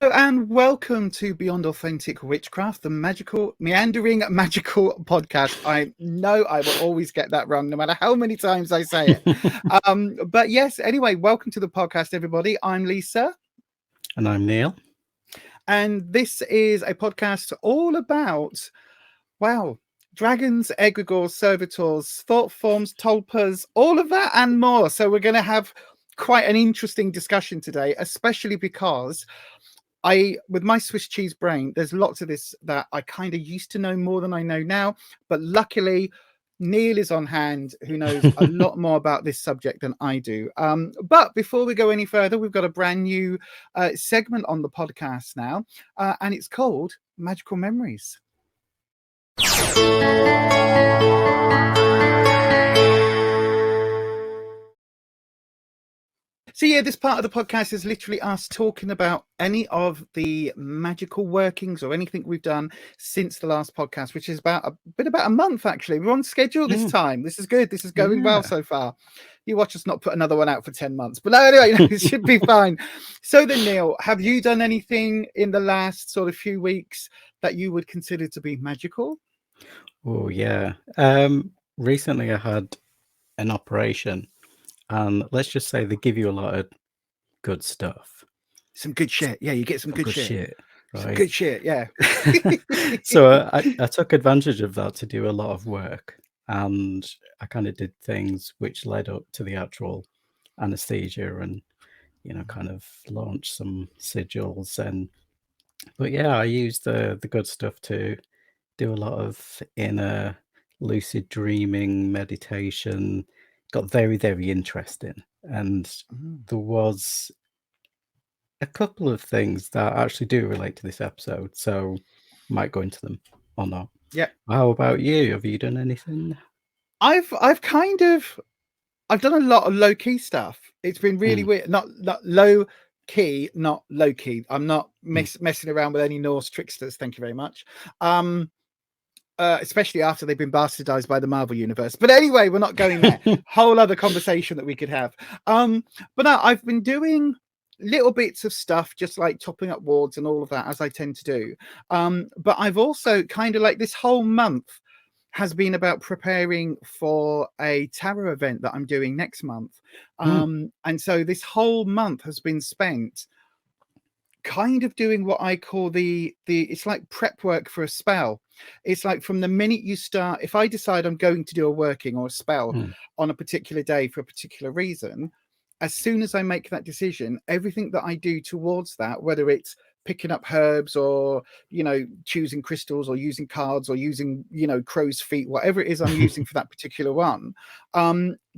And welcome to Beyond Authentic Witchcraft, the meandering magical podcast. I know I will always get that wrong, no matter how many times I say it. But yes, anyway, welcome to the podcast, everybody. I'm Lisa. And I'm Neil. And this is a podcast all about, wow, dragons, egregores, servitors, thought forms, tulpas, all of that and more. So we're going to have quite an interesting discussion today, especially because with my Swiss cheese brain, there's lots of this that I kind of used to know more than I know now. But luckily, Neil is on hand, who knows a lot more about this subject than I do. But before we go any further, we've got a brand new segment on the podcast now, and it's called Magical Memories. So yeah, this part of the podcast is literally us talking about any of the magical workings or anything we've done since the last podcast, which is about a month actually. We're on schedule this time. This is good. This is going well so far. You watch us not put another one out for 10 months. But anyway, it should be fine. So then, Neil, have you done anything in the last sort of few weeks that you would consider to be magical? Oh, yeah. Recently I had an operation, and let's just say they give you a lot of good stuff. Some good shit. Yeah, you get some good shit. Right? Some good shit, yeah. So I took advantage of that to do a lot of work, and I kind of did things which led up to the actual anesthesia and, kind of launched some sigils. But yeah, I used the good stuff to do a lot of inner lucid dreaming, meditation. Got very, very interesting. And there was a couple of things that actually do relate to this episode, so might go into them or not. Yeah. How about you? Have you done anything? I've done a lot of low key stuff. It's been really weird. Not low key, not low key. I'm not messing around with any Norse tricksters. Thank you very much. Especially after they've been bastardized by the Marvel universe. But anyway, we're not going there. Whole other conversation that we could have. But no, I've been doing little bits of stuff, just like topping up wards and all of that, as I tend to do. But I've also kind of like this whole month has been about preparing for a tarot event that I'm doing next month. And so this whole month has been spent kind of doing what I call it's like prep work for a spell. It's like from the minute you start, if I decide I'm going to do a working or a spell on a particular day for a particular reason, as soon as I make that decision, everything that I do towards that, whether it's picking up herbs or, choosing crystals or using cards or using, crow's feet, whatever it is I'm using for that particular one,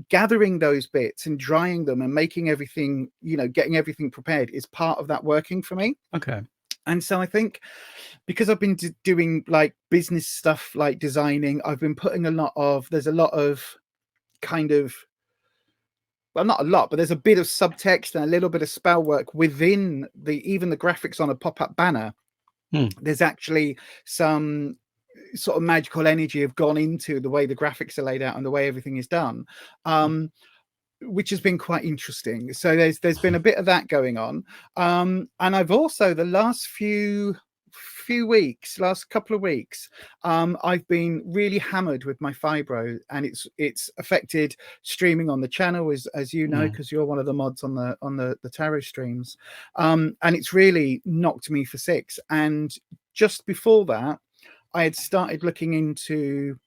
gathering those bits and drying them and making everything, getting everything prepared is part of that working for me. Okay. And so I think because I've been doing like business stuff, like designing, I've been putting there's a lot of kind of, well, not a lot, but there's a bit of subtext and a little bit of spell work within even the graphics on a pop-up banner. There's actually some sort of magical energy have gone into the way the graphics are laid out and the way everything is done, which has been quite interesting. So there's been a bit of that going on. And I've also, the last couple of weeks, I've been really hammered with my fibro, and it's affected streaming on the channel, as you know, because you're one of the mods on the tarot streams, and it's really knocked me for six. And just before that, I had started looking into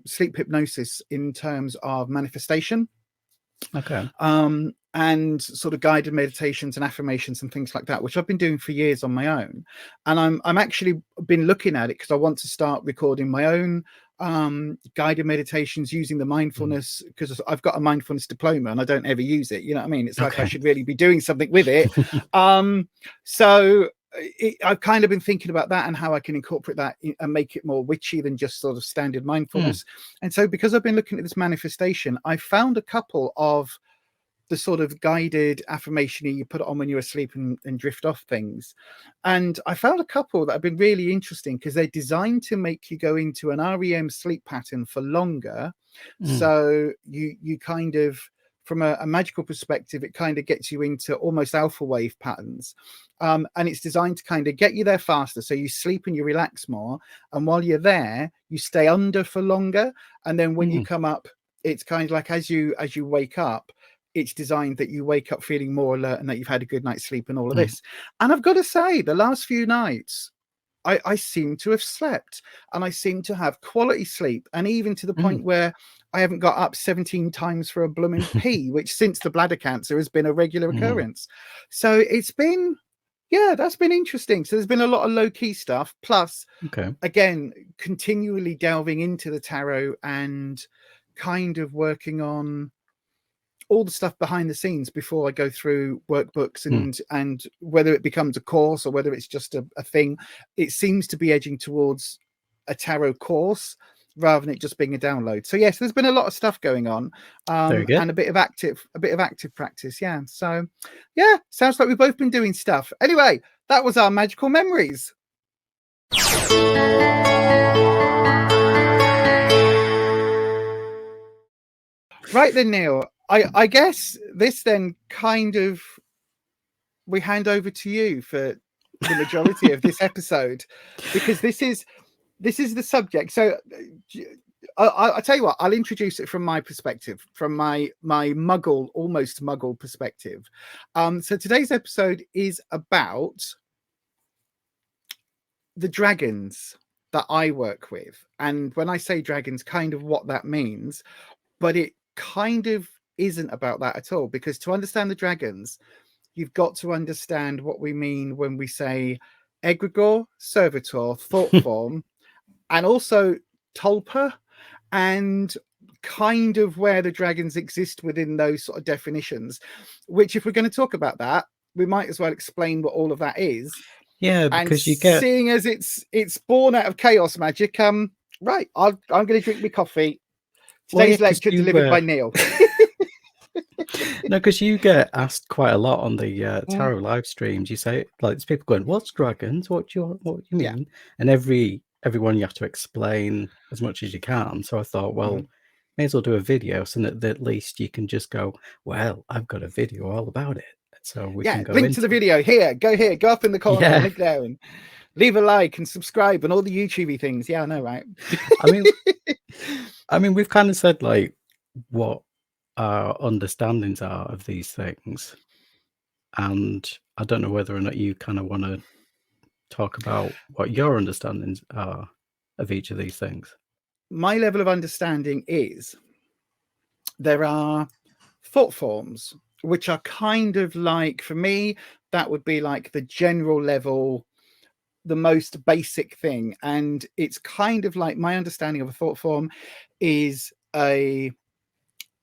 sleep hypnosis in terms of manifestation. Okay. And sort of guided meditations and affirmations and things like that, which I've been doing for years on my own. And I'm actually been looking at it because I want to start recording my own guided meditations using the mindfulness, because I've got a mindfulness diploma and I don't ever use it. You know what I mean? It's like I should really be doing something with it. So I've kind of been thinking about that and how I can incorporate that and make it more witchy than just sort of standard mindfulness. And so because I've been looking at this manifestation, I found a couple of the sort of guided affirmation you put it on when you're asleep and drift off things. And I found a couple that have been really interesting because they're designed to make you go into an REM sleep pattern for longer. So you kind of from a magical perspective, it kind of gets you into almost alpha wave patterns. And it's designed to kind of get you there faster. So you sleep and you relax more. And while you're there, you stay under for longer. And then when you come up, it's kind of like as you wake up, it's designed that you wake up feeling more alert and that you've had a good night's sleep and all of this. And I've got to say, the last few nights, I seem to have slept, and I seem to have quality sleep, and even to the point where I haven't got up 17 times for a blooming pee, which since the bladder cancer has been a regular occurrence. So it's been, yeah, that's been interesting. So there's been a lot of low-key stuff, plus, again, continually delving into the tarot and kind of working on all the stuff behind the scenes before I go through workbooks and whether it becomes a course or whether it's just a thing, it seems to be edging towards a tarot course rather than it just being a download. So yes, there's been a lot of stuff going on, and a bit of active practice. Yeah. So yeah, sounds like we've both been doing stuff. Anyway, that was our magical memories. Right then, Neil, I guess this then kind of, we hand over to you for the majority of this episode, because this is the subject. So I'll tell you what, I'll introduce it from my perspective, from my almost muggle perspective. So today's episode is about the dragons that I work with. And when I say dragons, kind of what that means, but it kind of isn't about that at all, because to understand the dragons, you've got to understand what we mean when we say egregore, servitor, thought form, and also tulpa, and kind of where the dragons exist within those sort of definitions, which if we're going to talk about that, we might as well explain what all of that is. Yeah, because you get, seeing as it's born out of chaos magic, right, I'm going to drink my coffee. Today's lecture delivered by Neil. No, because you get asked quite a lot on the tarot live streams. You say, like, there's people going, "What's dragons? What do you mean?" Yeah. And everyone you have to explain as much as you can. So I thought, well, may as well do a video so that at least you can just go, "Well, I've got a video all about it." So we can go link to the video here. Go up in the corner, link there, and leave a like and subscribe and all the YouTubey things. Yeah, I know, right? I mean, we've kind of said like what our understandings are of these things, and I don't know whether or not you kind of want to talk about what your understandings are of each of these things. My level of understanding is there are thought forms, which are kind of like, for me, that would be like the general level, the most basic thing. And it's kind of like, my understanding of a thought form is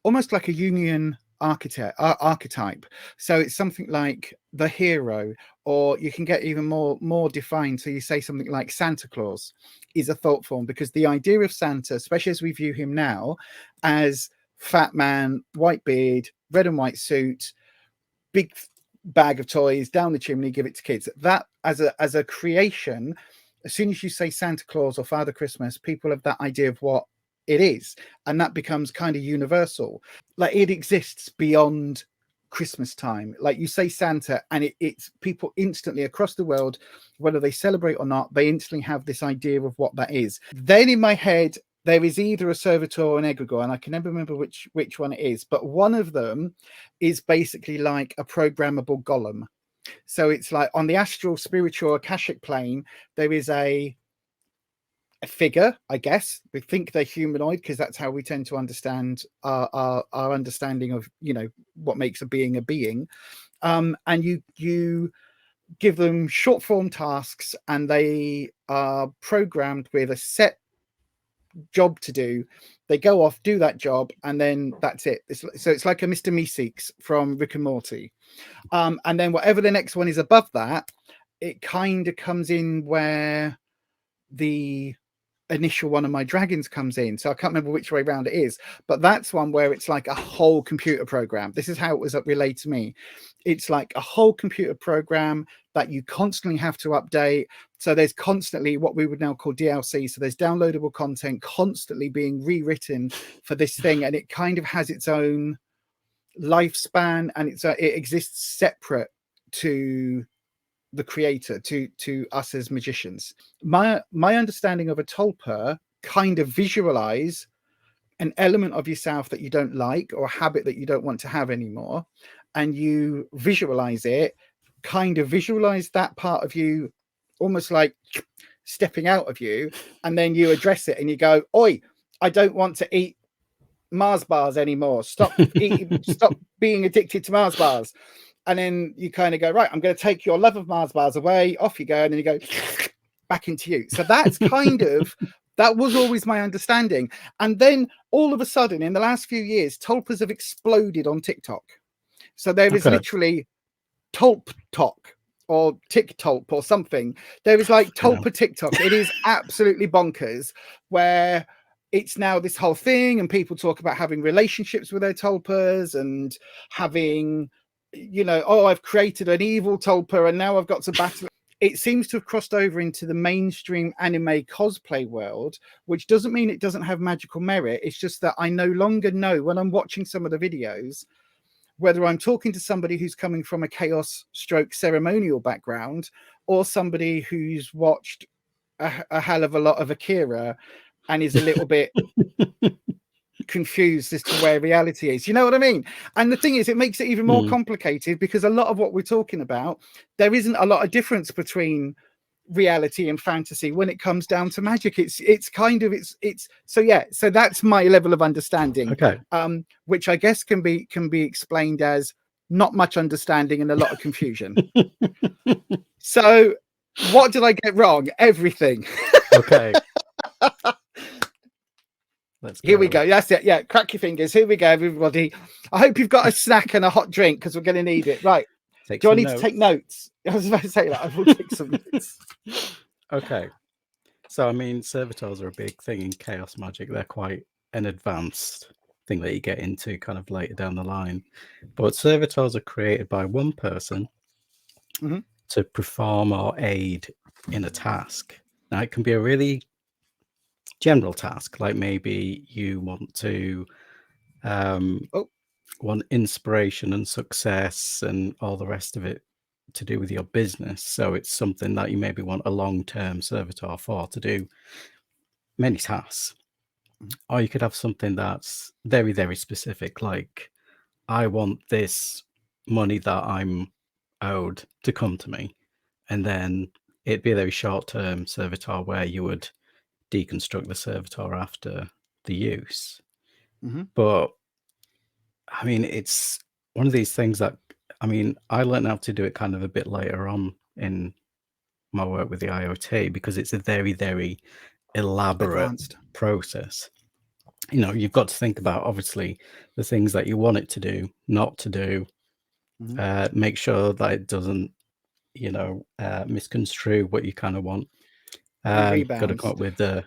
almost like a Jungian archetype. So it's something like the hero, or you can get even more defined. So you say something like Santa Claus is a thought form, because the idea of Santa, especially as we view him now, as fat man, white beard, red and white suit, big bag of toys down the chimney, give it to kids. That as a creation, as soon as you say Santa Claus or Father Christmas, people have that idea of what it is, and that becomes kind of universal. Like, it exists beyond Christmas time. Like, you say Santa and it's people instantly across the world, whether they celebrate or not, they instantly have this idea of what that is. Then in my head there is either a servitor or an egregore, and I can never remember which one it is, but one of them is basically like a programmable golem. So it's like on the astral, spiritual, akashic plane, there is a figure, I guess. We think they're humanoid because that's how we tend to understand our understanding of, you know, what makes a being a being. And you give them short form tasks, and they are programmed with a set job to do. They go off, do that job, and then that's it. So it's like a Mr. Meeseeks from Rick and Morty. And then whatever the next one is above that, it kind of comes in where the initial one of my dragons comes in. So I can't remember which way around it is, but that's one where it's like a whole computer program. This is how it was relayed to me. It's like a whole computer program that you constantly have to update. So there's constantly what we would now call DLC. So there's downloadable content constantly being rewritten for this thing, and it kind of has its own lifespan, and it exists separate to the creator, to us as magicians. My understanding of a tulpa kind of visualize an element of yourself that you don't like, or a habit that you don't want to have anymore, and you visualize it, kind of visualize that part of you almost like stepping out of you, and then you address it and you go, oi, I don't want to eat Mars bars anymore, stop eating, stop being addicted to Mars bars. And then you kind of go, right, I'm going to take your love of Mars bars away, off you go, and then you go back into you. So that's kind of, that was always my understanding. And then all of a sudden, in the last few years, tulpas have exploded on TikTok. So there is literally tulp talk or TikTok or something. There is like tulpa TikTok. It is absolutely bonkers, where it's now this whole thing, and people talk about having relationships with their tulpas and having, you know, oh, I've created an evil tulpa and now I've got to battle. It seems to have crossed over into the mainstream anime cosplay world, which doesn't mean it doesn't have magical merit. It's just that I no longer know, when I'm watching some of the videos, whether I'm talking to somebody who's coming from a chaos stroke ceremonial background, or somebody who's watched a hell of a lot of Akira and is a little bit confused as to where reality is. You know what I mean? And the thing is, it makes it even more complicated, because a lot of what we're talking about, there isn't a lot of difference between reality and fantasy when it comes down to magic. It's kind of it's so yeah, so that's my level of understanding, which I guess can be explained as not much understanding and a lot of confusion. So what did I get wrong? Everything. Okay. Here we go. That's it. Yeah, crack your fingers. Here we go, everybody. I hope you've got a snack and a hot drink, because we're going to need it. Right. Do I need to take notes? I was about to say that. I will take some notes. Okay. So, I mean, servitors are a big thing in chaos magic. They're quite an advanced thing that you get into kind of later down the line. But servitors are created by one person to perform or aid in a task. Now, it can be a really general task, like maybe you want to want inspiration and success and all the rest of it to do with your business. So it's something that you maybe want a long-term servitor for, to do many tasks. Or you could have something that's very, very specific, like I want this money that I'm owed to come to me. And then it'd be a very short-term servitor where you would deconstruct the servitor after the use. But I mean, it's one of these things that, I mean, I learned how to do it kind of a bit later on in my work with the IoT, because it's a very, very elaborate process. You know, you've got to think about, obviously, the things that you want it to do, not to do, make sure that it doesn't, you know, misconstrue what you kind of want. Got to come up with the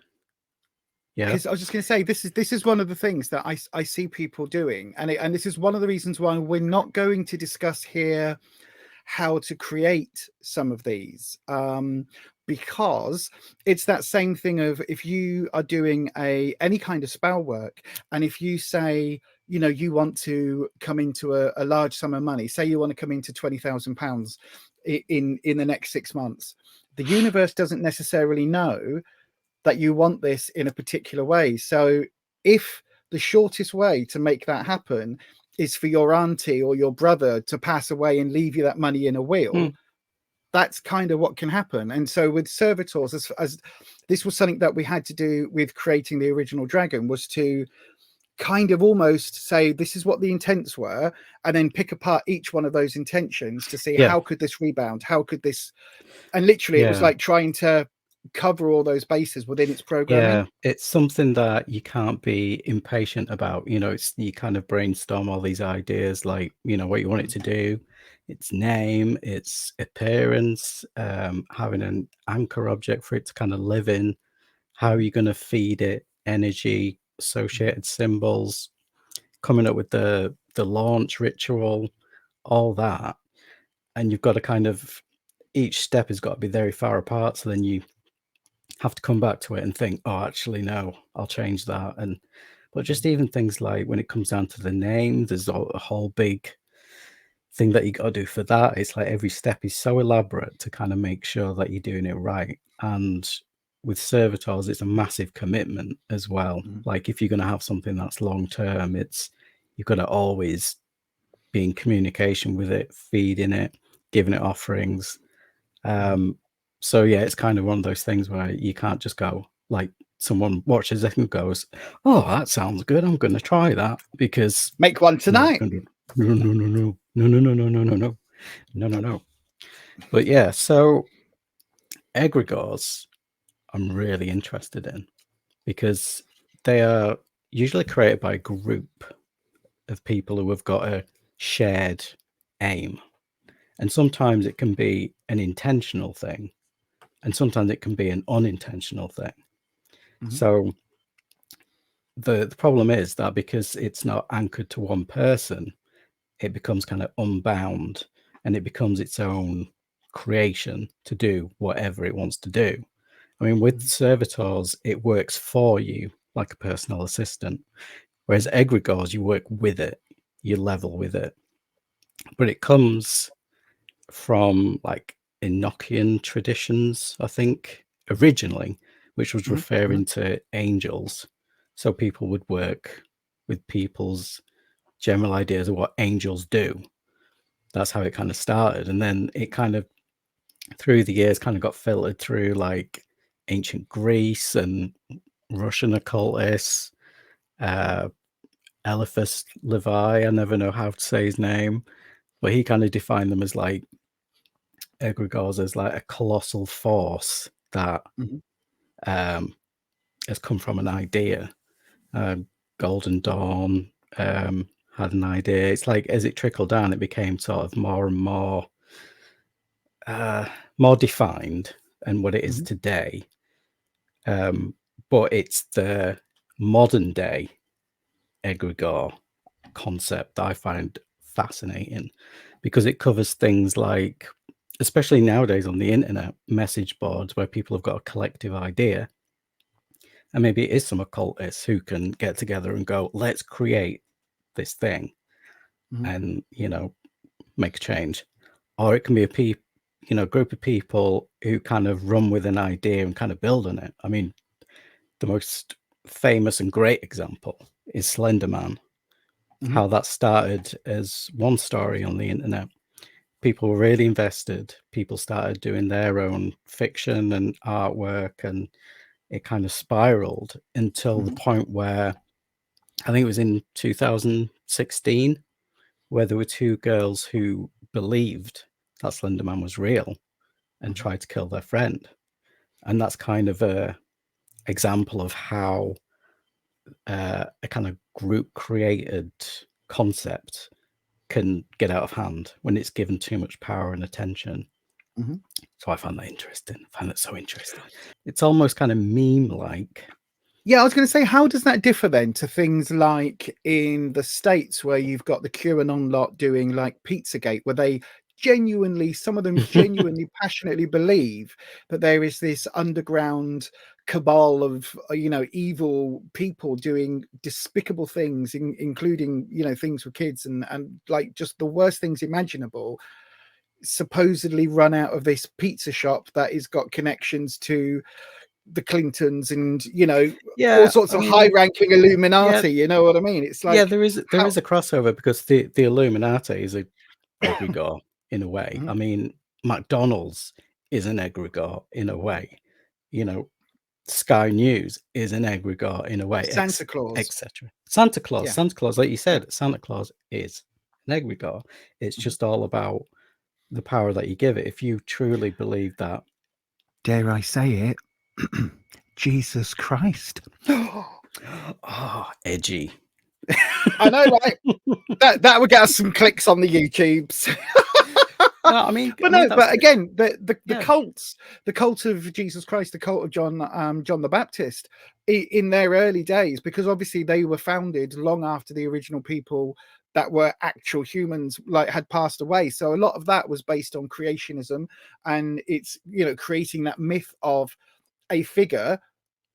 Because I was just going to say, this is one of the things that I see people doing, and this is one of the reasons why we're not going to discuss here how to create some of these, because it's that same thing of, if you are doing any kind of spell work, and if you say, you know, you want to come into a large sum of money, say you want to come into £20,000 in the next 6 months, the universe doesn't necessarily know that you want this in a particular way. So if the shortest way to make that happen is for your auntie or your brother to pass away and leave you that money in a will, that's kind of what can happen. And so with servitors, as this was something that we had to do with creating the original dragon, was to kind of almost say, this is what the intents were, and then pick apart each one of those intentions to see how could this rebound, how could this, and literally it was like trying to cover all those bases within its programming. It's something that you can't be impatient about. You know, it's, you kind of brainstorm all these ideas, like, you know, what you want it to do, its name, its appearance, having an anchor object for it to kind of live in, how you're going to feed it energy, associated symbols, coming up with the launch ritual, all that. And you've got to kind of, each step has got to be very far apart, so then you have to come back to it and think, oh, actually, no, I'll change that. And But just even things like when it comes down to the name, there's a whole big thing that you got to do for that. It's like every step is so elaborate to kind of make sure that you're doing it right. And with servitors, it's a massive commitment as well. Like if you're going to have something that's long term, you've got to always be in communication with it, feeding it, giving it offerings. So yeah, it's kind of one of those things where you can't just go like someone watches it and goes, "Oh, that sounds good. I'm going to try that," because make one tonight. No. But yeah, so egregores, I'm really interested in because they are usually created by a group of people who have got a shared aim. And sometimes it can be an intentional thing, and sometimes it can be an unintentional thing. So the problem is that because it's not anchored to one person, it becomes kind of unbound and it becomes its own creation to do whatever it wants to do. I mean, with servitors, it works for you like a personal assistant, whereas egregores, you work with it, you level with it. But it comes from like Enochian traditions, I think, originally, which was referring to angels. So people would work with people's general ideas of what angels do. That's how it kind of started. And then it kind of, through the years, kind of got filtered through like ancient Greece and Russian occultists, Eliphas Levi, I never know how to say his name, but he kind of defined them as like egregores as like a colossal force that has come from an idea. Golden Dawn had an idea. It's like as it trickled down, it became sort of more and more defined and what it is today. But it's the modern day egregore concept that I find fascinating because it covers things like, especially nowadays on the internet, message boards where people have got a collective idea. And maybe it is some occultists who can get together and go, let's create this thing and, you know, make a change. Or it can be a group of people who kind of run with an idea and kind of build on it. I mean, the most famous and great example is Slender Man. How that started as one story on the internet. People were really invested. People started doing their own fiction and artwork, and it kind of spiraled until the point where I think it was in 2016 where there were two girls who believed that Slender Man was real and tried to kill their friend. And that's kind of a example of how a kind of group created concept can get out of hand when it's given too much power and attention. So I find that interesting. I find that so interesting. It's almost kind of meme-like. Yeah, I was going to say, how does that differ then to things like in the States where you've got the QAnon lot doing like Pizzagate, where they genuinely, some of them genuinely passionately believe that there is this underground cabal of, you know, evil people doing despicable things, including, you know, things with kids and like just the worst things imaginable, supposedly run out of this pizza shop that has got connections to the Clintons and, you know, all sorts of high-ranking Illuminati. You know what I mean? It's like, there is a crossover because the Illuminati is a egregore in a way. I mean, McDonald's is an egregore in a way. You know, Sky News is an egregore in a way. Santa Claus, etc. Santa Claus, like you said, Santa Claus is an egregore. It's just all about the power that you give it. If you truly believe that, dare I say it, Jesus Christ. Oh, edgy. I know, right? that would get us some clicks on the YouTubes. No, I mean, but again, the cults, the cult of Jesus Christ, the cult of John the Baptist, in their early days, because obviously they were founded long after the original people that were actual humans like had passed away. So a lot of that was based on creationism, and it's, you know, creating that myth of a figure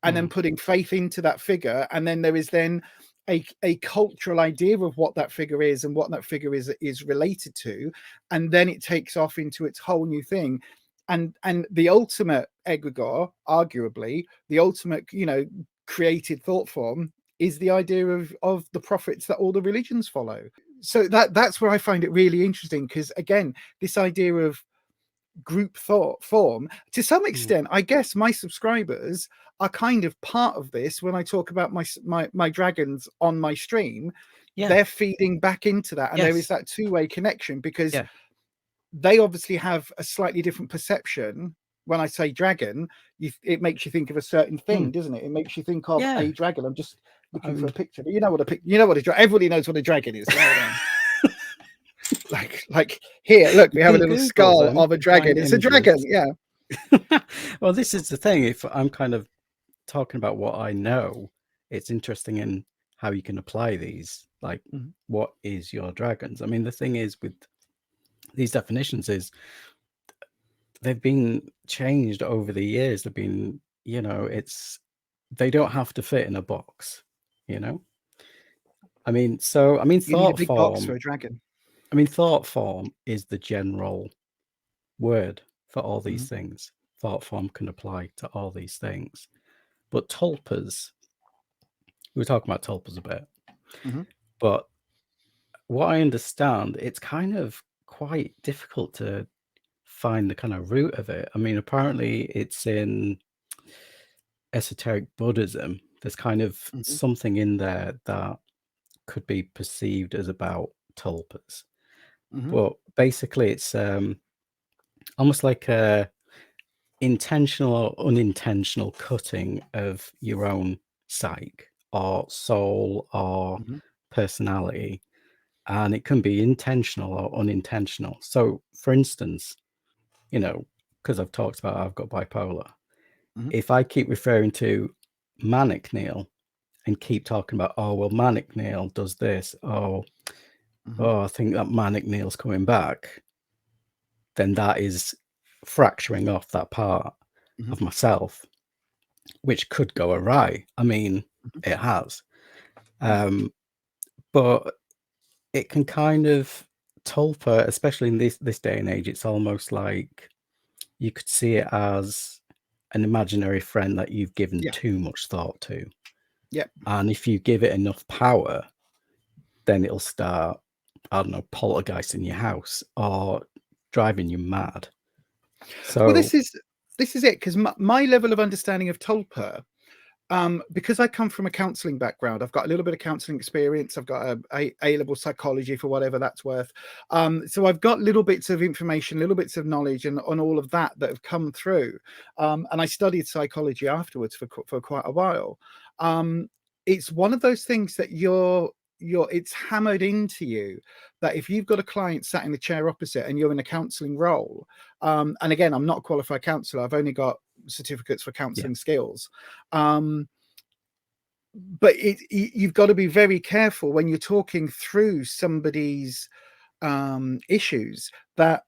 and then putting faith into that figure. And then there is then a cultural idea of what that figure is and what that figure is related to, and then it takes off into its whole new thing. And the ultimate egregore, arguably the ultimate, you know, created thought form, is the idea of the prophets that all the religions follow. So that's where I find it really interesting, because again, this idea of group thought form, to some extent, I guess my subscribers are kind of part of this. When I talk about my dragons on my stream, they're feeding back into that, and there is that two-way connection, because they obviously have a slightly different perception. When I say dragon, it makes you think of a certain thing, doesn't it? It makes you think of a dragon. I'm just looking for a picture, but you know what everybody knows what a dragon is. like here, look, we have a little skull of a dragon. It's a dragon, yeah. Well, this is the thing. If I'm kind of talking about what I know, it's interesting in how you can apply these. Like, what is your dragons? I mean, the thing is with these definitions is they've been changed over the years. They've been, you know, they don't have to fit in a box, you know. I mean, so you need a big box for a dragon. I mean, thought form is the general word for all these things. Thought form can apply to all these things. But tulpas, we were talking about tulpas a bit, but what I understand, it's kind of quite difficult to find the kind of root of it. I mean, apparently it's in esoteric Buddhism. There's kind of something in there that could be perceived as about tulpas. But basically it's almost like a intentional or unintentional cutting of your own psyche or soul or personality, and it can be intentional or unintentional. So for instance, you know, because I've talked about I've got bipolar, if I keep referring to Manic Neil and keep talking about, oh well, Manic Neil does this, oh I think that Manic Neil's coming back, then that is fracturing off that part of myself, which could go awry. I mean, it has. But it can kind of tulpa, especially in this day and age, it's almost like you could see it as an imaginary friend that you've given too much thought to. And if you give it enough power, then it'll start, I don't know, poltergeisting your house or driving you mad. So well, this is it, because my level of understanding of tulpa, because I come from a counselling background, I've got a little bit of counselling experience. I've got a level psychology, for whatever that's worth. So I've got little bits of information, little bits of knowledge, and on all of that have come through. And I studied psychology afterwards for quite a while. It's one of those things that it's hammered into you that if you've got a client sat in the chair opposite and you're in a counselling role, and again, I'm not a qualified counsellor, I've only got certificates for counselling skills, but you've got to be very careful when you're talking through somebody's issues, that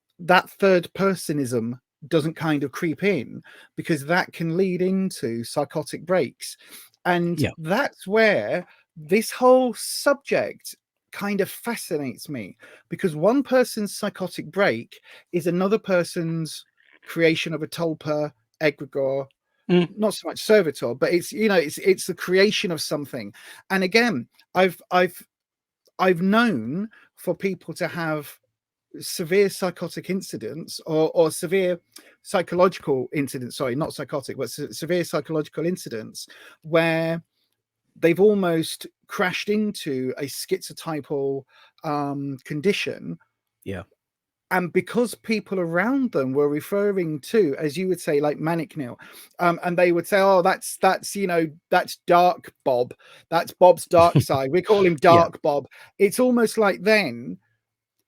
third personism doesn't kind of creep in, because that can lead into psychotic breaks. And that's where this whole subject kind of fascinates me, because one person's psychotic break is another person's creation of a tulpa, egregore, not so much servitor, but it's, you know, it's the creation of something. And again, I've known for people to have severe psychotic incidents or severe psychological incidents, sorry, not psychotic, but severe psychological incidents, where they've almost crashed into a schizotypal condition. And because people around them were referring to, as you would say, like Manic Neil, and they would say, oh, that's you know, that's Dark Bob, that's Bob's dark side, we call him Dark Bob. It's almost like then,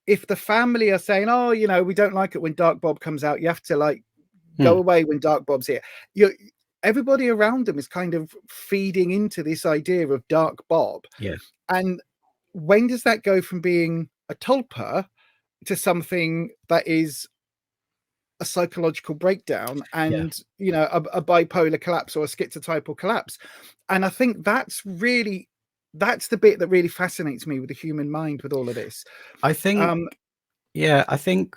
if the family are saying, oh, you know, we don't like it when Dark Bob comes out, you have to like go away when Dark Bob's here. Everybody around them is kind of feeding into this idea of Dark Bob. And when does that go from being a tulpa to something that is a psychological breakdown and, you know, a bipolar collapse or a schizotypal collapse? And I think that's really that's the bit that really fascinates me with the human mind with all of this. I think, yeah, I think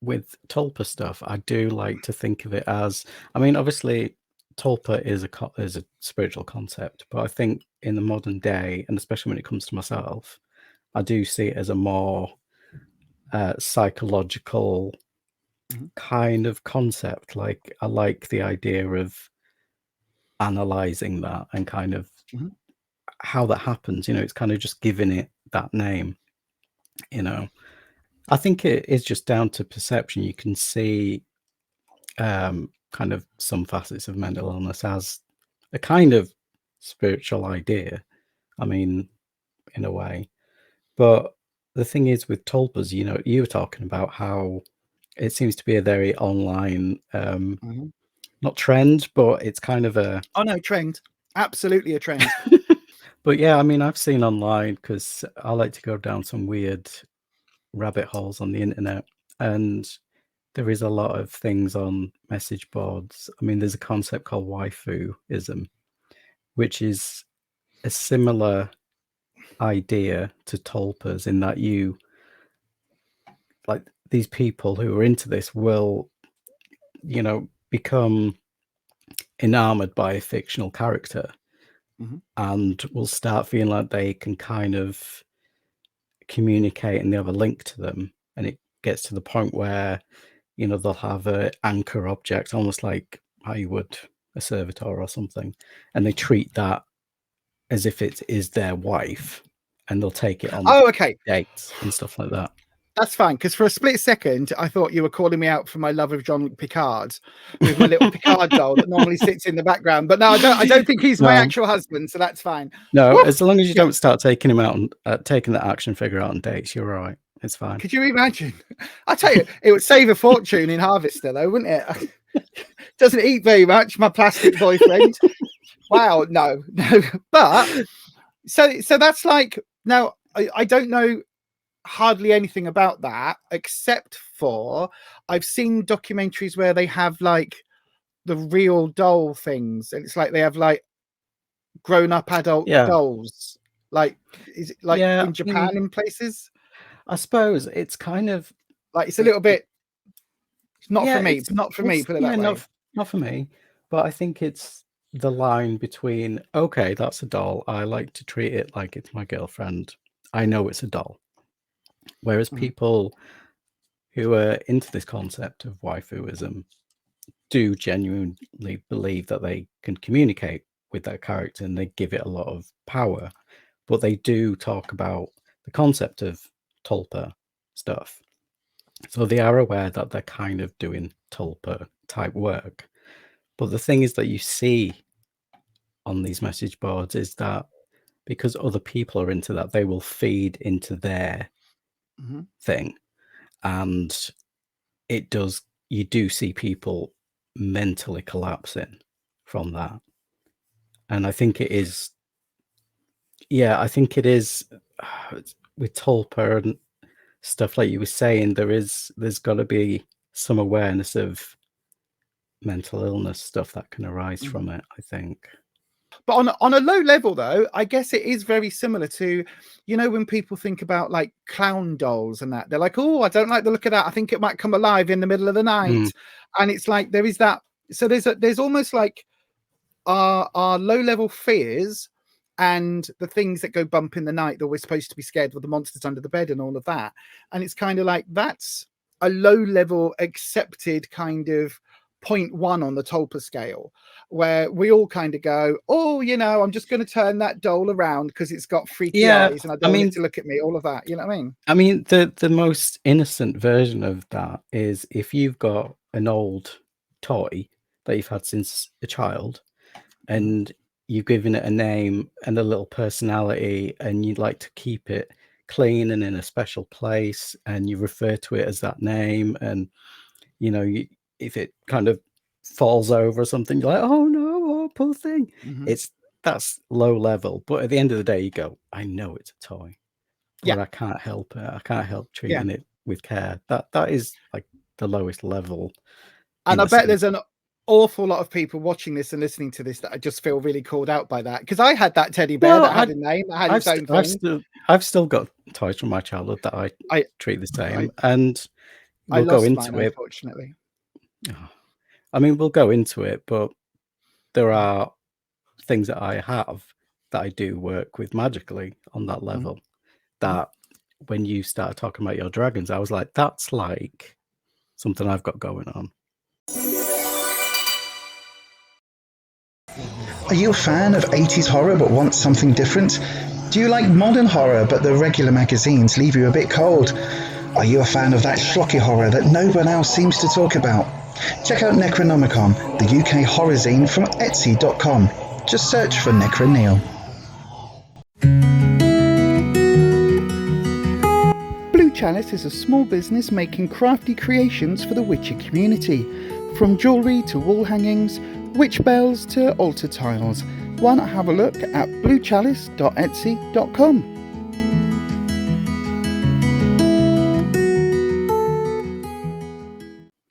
with Tulpa stuff, I do like to think of it as, I mean, obviously Tulpa is a spiritual concept, but I think in the modern day, and especially when it comes to myself, I do see it as a more psychological kind of concept. Like, I like the idea of analyzing that and kind of how that happens. You know, it's kind of just giving it that name. You know, I think it is just down to perception. You can see kind of some facets of mental illness as a kind of spiritual idea. I mean, in a way. But the thing is with Tulpas, you know, you were talking about how it seems to be a very online, not trend, but it's kind of a... Oh no, trend. Absolutely a trend. But yeah, I mean, I've seen online, because I like to go down some weird rabbit holes on the internet, and there is a lot of things on message boards. I mean, there's a concept called waifuism, which is a similar idea to Tulpas, in that you, like, these people who are into this will, you know, become enamored by a fictional character and will start feeling like they can kind of communicate and they have a link to them. And it gets to the point where, you know, they'll have an anchor object, almost like how you would a servitor or something, and they treat that as if it is their wife, and they'll take it on dates and stuff like that. That's fine, because for a split second, I thought you were calling me out for my love of Jean-Luc Picard with my little Picard doll that normally sits in the background. But no, I don't think he's my actual husband, so that's fine. No, as long as you don't start taking him out and taking the action figure out on dates, you're all right. It's fine. Could you imagine? I tell you, it would save a fortune in Harvester, though, wouldn't it? Doesn't eat very much, my plastic boyfriend. Wow, no. But so that's like, now I don't know hardly anything about that, except for I've seen documentaries where they have like the real doll things, and it's like they have like grown-up adult dolls. Like, is it like in Japan, in places? I suppose it's kind of like, it's a little bit not for me. Not for me, put it that way. Not for me. But I think it's the line between, okay, that's a doll, I like to treat it like it's my girlfriend, I know it's a doll. Whereas people who are into this concept of waifuism do genuinely believe that they can communicate with that character and they give it a lot of power. But they do talk about the concept of Tulpa stuff. So they are aware that they're kind of doing Tulpa type work. But the thing is that you see on these message boards is that because other people are into that, they will feed into their thing. And it does, you do see people mentally collapsing from that. And I think it is, I think it is with Tulpa and stuff like you were saying, there's got to be some awareness of mental illness stuff that can arise from it, I think. But on a low level, though, I guess it is very similar to, you know, when people think about like clown dolls and that, they're like, oh, I don't like the look of that, I think it might come alive in the middle of the night. And it's like there is that, so there's almost like our low level fears and the things that go bump in the night that we're supposed to be scared with, the monsters under the bed and all of that. And it's kind of like, that's a low level accepted kind of 0.1 on the Tulpa scale, where we all kind of go, oh, you know, I'm just going to turn that doll around because it's got freaky eyes and I don't want it to look at me, all of that, you know what I mean? I mean, the most innocent version of that is if you've got an old toy that you've had since a child and you've given it a name and a little personality and you'd like to keep it clean and in a special place and you refer to it as that name, and you know, if it kind of falls over or something, you're like, oh no, oh, poor thing. That's low level, but at the end of the day you go, I know it's a toy, but I can't help it, I can't help treating it with care. That is like the lowest level. And I bet there's awful lot of people watching this and listening to this that I just feel really called out by that, because I had that teddy bear No, that had a name, that had its own thing. I've still got toys from my childhood that I I treat the same, and I we'll go lost into mine, it. unfortunately. I mean, we'll go into it, but there are things that I have that I do work with magically on that level. That when you started talking about your dragons, I was like, that's like something I've got going on. Are you a fan of 80s horror but want something different? Do you like modern horror but the regular magazines leave you a bit cold? Are you a fan of that schlocky horror that no one else seems to talk about? Check out Necronomicon, the UK horror zine from Etsy.com. Just search for Necroneil. Blue Chalice is a small business making crafty creations for the Witcher community. From jewellery to wall hangings, witch bells to altar tiles. Why not have a look at bluechalice.etsy.com.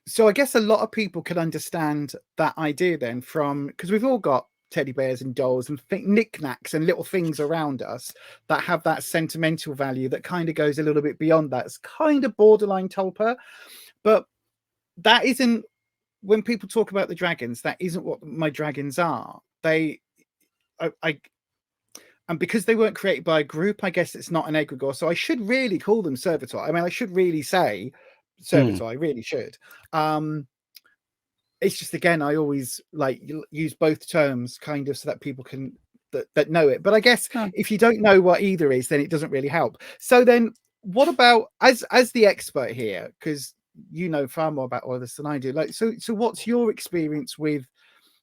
So I guess a lot of people can understand that idea then, from, because we've all got teddy bears and dolls and knickknacks and little things around us that have that sentimental value that kind of goes a little bit beyond that. It's kind of borderline Tulpa, but that isn't, when people talk about the dragons, that isn't what my dragons are. And because they weren't created by a group, I guess it's not an egregore. So I should really call them servitor. I mean, I should really say servitor. I really should. It's just, again, I always like use both terms kind of so that people can that know it. But I guess if you don't know what either is, then it doesn't really help. So then what about, as the expert here, because you know far more about all this than I do, like, so what's your experience with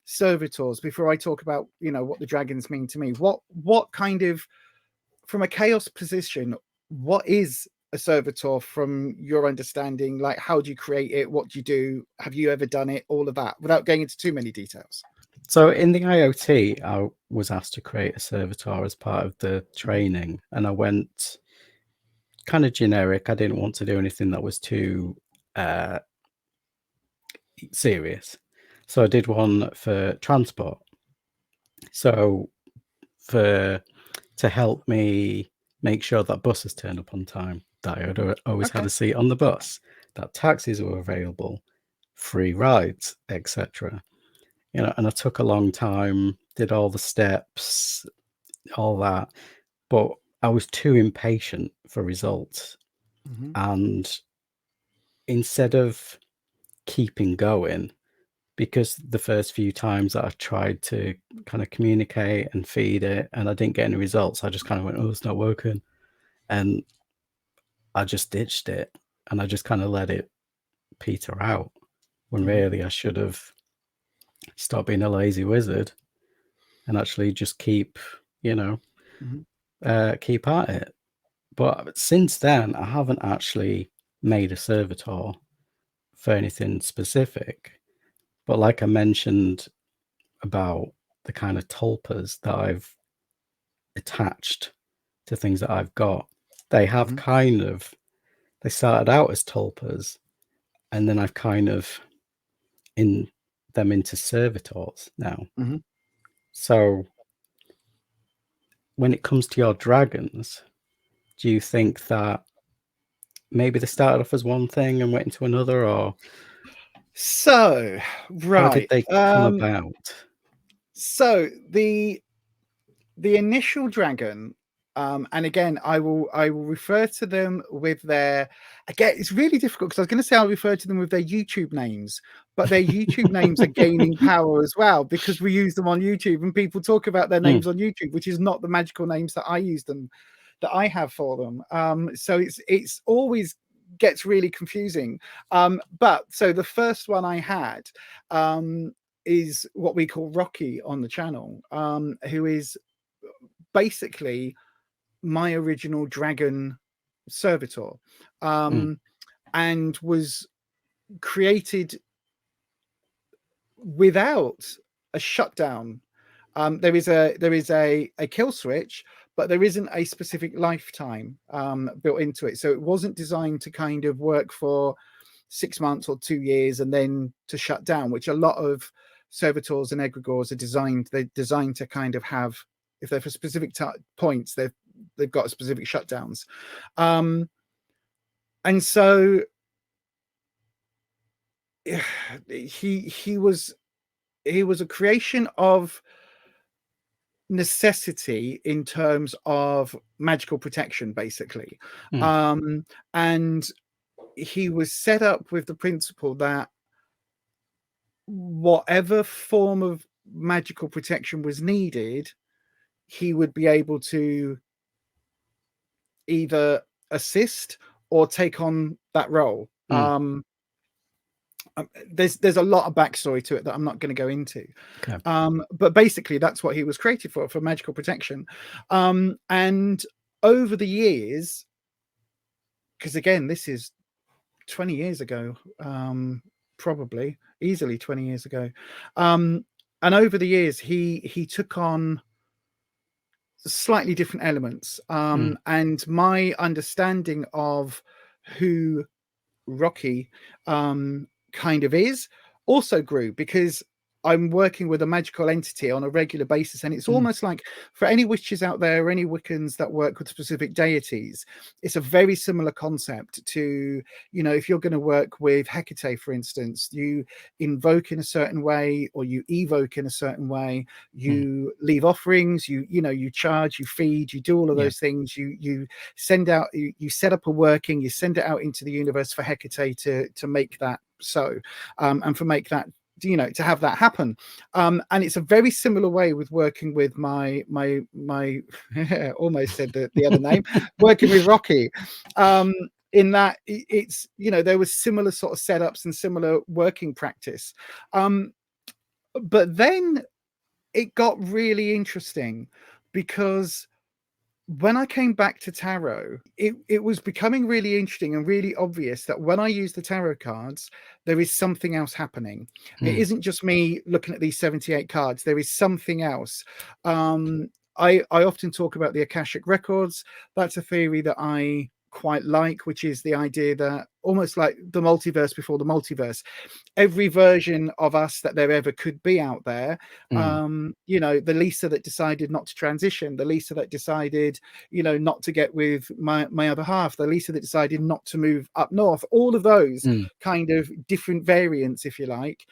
servitors before I talk about, you know, what the dragons mean to me? What kind of, from a chaos position, what is a servitor from your understanding? Like, how do you create it? What do you do? Have you ever done it? All of that, without going into too many details. So in the IoT, I was asked to create a servitor as part of the training, and I went kind of generic. I didn't want to do anything that was too serious. So I did one for transport. So to help me make sure that buses turned up on time, that I had always had a seat on the bus, that taxis were available, free rides, etc. You know, and I took a long time, did all the steps, all that, but I was too impatient for results. And instead of keeping going, because the first few times that I tried to kind of communicate and feed it and I didn't get any results, I just kind of went, oh, it's not working. And I just ditched it and I just kind of let it peter out, when really I should have stopped being a lazy wizard and actually just keep, you know, keep at it. But since then, I haven't actually made a servitor for anything specific. But like I mentioned about the kind of tulpas that I've attached to things that I've got, they have kind of, they started out as tulpas and then I've kind of in them into servitors now. So when it comes to your dragons, do you think that maybe they started off as one thing and went into another, or so how did they come about? So the initial dragon, and again, I will refer to them with their, again, it's really difficult because I was going to say I'll refer to them with their YouTube names, but their YouTube names are gaining power as well because we use them on YouTube and people talk about their names on YouTube, which is not the magical names that I use them, that I have for them. So it's always gets really confusing. But so the first one I had is what we call Rocky on the channel, who is basically my original dragon servitor, and was created without a shutdown. There is a kill switch, but there isn't a specific lifetime built into it. So it wasn't designed to kind of work for 6 months or 2 years and then to shut down, which a lot of servitors and egregores are designed. They're designed to kind of have, if they're for specific points, they've got specific shutdowns. And so he was a creation of necessity in terms of magical protection, basically. And he was set up with the principle that whatever form of magical protection was needed, he would be able to either assist or take on that role. There's a lot of backstory to it that I'm not going to go into. Okay. But basically that's what he was created for magical protection. And over the years, because again, this is 20 years ago, probably easily 20 years ago. And over the years, he took on slightly different elements. And my understanding of who Rocky kind of is also grew, because I'm working with a magical entity on a regular basis, and it's almost like, for any witches out there or any Wiccans that work with specific deities, it's a very similar concept to, you know, if you're going to work with Hecate, for instance, you invoke in a certain way, or you evoke in a certain way, you leave offerings, you charge, you feed, you do all of those things, you send out, you set up a working, you send it out into the universe for Hecate to make that so, and for make that, you know, to have that happen. And it's a very similar way with working with my almost said the other name, working with Rocky, in that it's, you know, there was similar sort of setups and similar working practice. But then it got really interesting, because when I came back to tarot, it was becoming really interesting and really obvious that when I use the tarot cards, there is something else happening. It isn't just me looking at these 78 cards. There is something else. I often talk about the Akashic records. That's a theory that I quite like, which is the idea that almost like the multiverse before the multiverse, every version of us that there ever could be out there, you know, the Lisa that decided not to transition, the Lisa that decided, you know, not to get with my other half, the Lisa that decided not to move up north, all of those kind of different variants, if you like,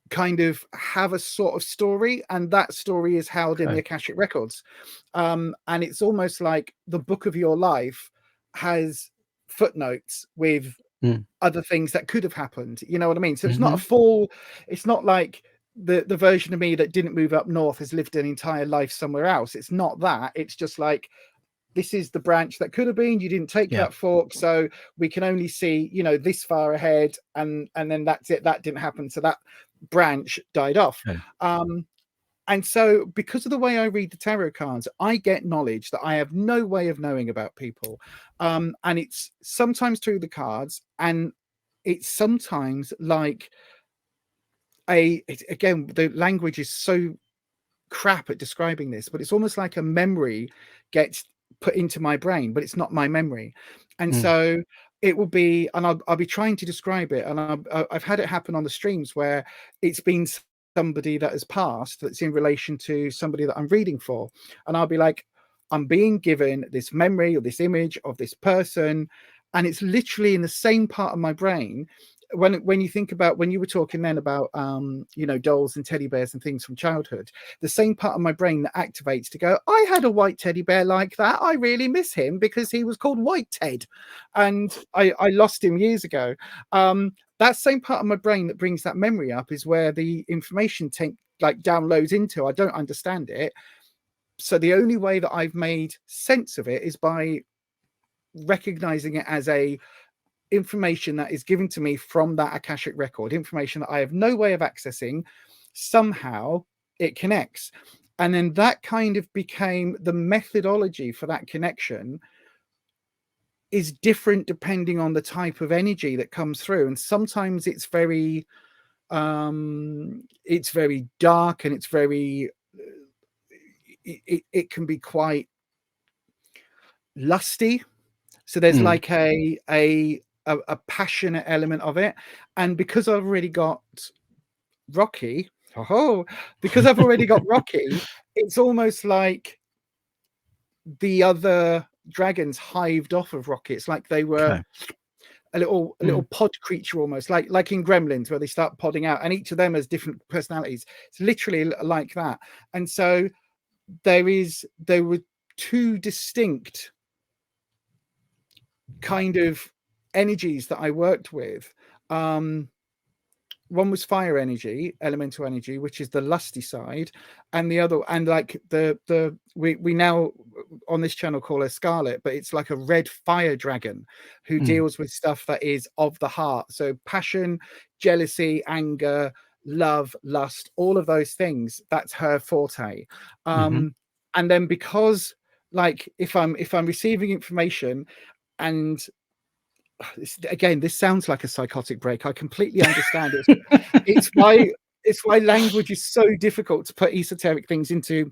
kind of have a sort of story, and that story is held in the Akashic records. And it's almost like the book of your life has footnotes with other things that could have happened, you know what I mean? So it's not a full, it's not like the version of me that didn't move up north has lived an entire life somewhere else. It's not that. It's just like, this is the branch that could have been, you didn't take that fork, so we can only see, you know, this far ahead, and then that's it, that didn't happen, so that branch died off. And so because of the way I read the tarot cards, I get knowledge that I have no way of knowing about people, and it's sometimes through the cards, and it's sometimes like again, the language is so crap at describing this, but it's almost like a memory gets put into my brain, but it's not my memory. And so it will be, and I'll be trying to describe it, and I've had it happen on the streams where it's been somebody that has passed that's in relation to somebody that I'm reading for, and I'll be like, I'm being given this memory or this image of this person, and it's literally in the same part of my brain. When you think about, when you were talking then about you know, dolls and teddy bears and things from childhood, the same part of my brain that activates to go, I had a white teddy bear like that, I really miss him because he was called White Ted, and I lost him years ago. That same part of my brain that brings that memory up is where the information like downloads into. I don't understand it, so the only way that I've made sense of it is by recognizing it as a information that is given to me from that Akashic record, information that I have no way of accessing. Somehow it connects, and then that kind of became the methodology for that connection is different depending on the type of energy that comes through, and sometimes it's very dark, and it's very it can be quite lusty. So there's like a a passionate element of it. And because I've already got Rocky, because I've already got Rocky, it's almost like the other dragons hived off of Rocky. It's like they were a little pod creature, almost like in Gremlins, where they start podding out, and each of them has different personalities. It's literally like that. And so there were two distinct kind of energies that I worked with. One was fire energy, elemental energy, which is the lusty side, and the other, and like we now on this channel call her Scarlet, but it's like a red fire dragon who deals with stuff that is of the heart. So passion, jealousy, anger, love, lust, all of those things. That's her forte. And then because like if I'm receiving information, and again, this sounds like a psychotic break. I completely understand it. It's why language is so difficult to put esoteric things into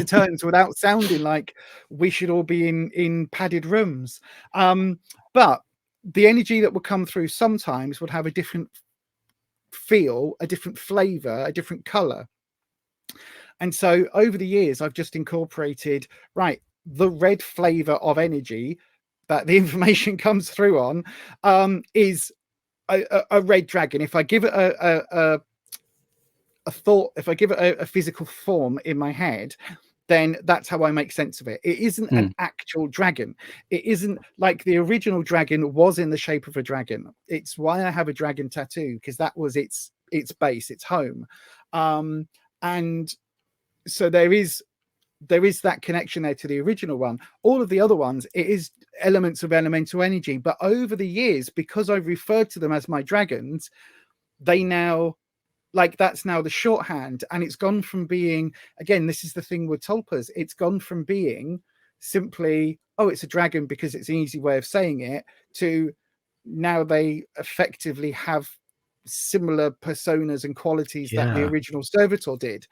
terms without sounding like we should all be in padded rooms. But the energy that would come through sometimes would have a different feel, a different flavor, a different color. And so over the years, I've just incorporated, right, the red flavor of energy that the information comes through on is a red dragon. If I give it a thought, if I give it a physical form in my head, then that's how I make sense of it. It isn't an actual dragon. It isn't like the original dragon was in the shape of a dragon. It's why I have a dragon tattoo, because that was its base, its home. And so there is that connection there to the original one. All of the other ones, it is elements of elemental energy. But over the years, because I've referred to them as my dragons, they now, like, that's now the shorthand. And it's gone from being, again, this is the thing with Tulpas, it's gone from being simply, oh, it's a dragon because it's an easy way of saying it, to now they effectively have similar personas and qualities that the original servitor did.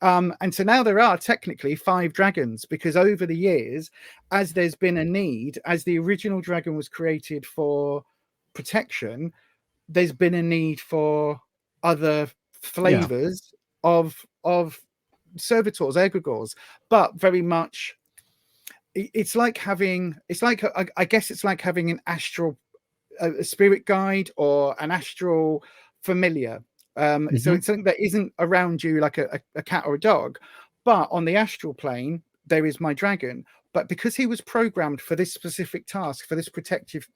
And so now there are technically 5 dragons, because over the years, as there's been a need, as the original dragon was created for protection, there's been a need for other flavors of servitors, egregores. But very much it's like having, I guess it's like having an astral, a spirit guide or an astral familiar. So it's something that isn't around you like a cat or a dog, but on the astral plane there is my dragon. But because he was programmed for this specific task, for this protective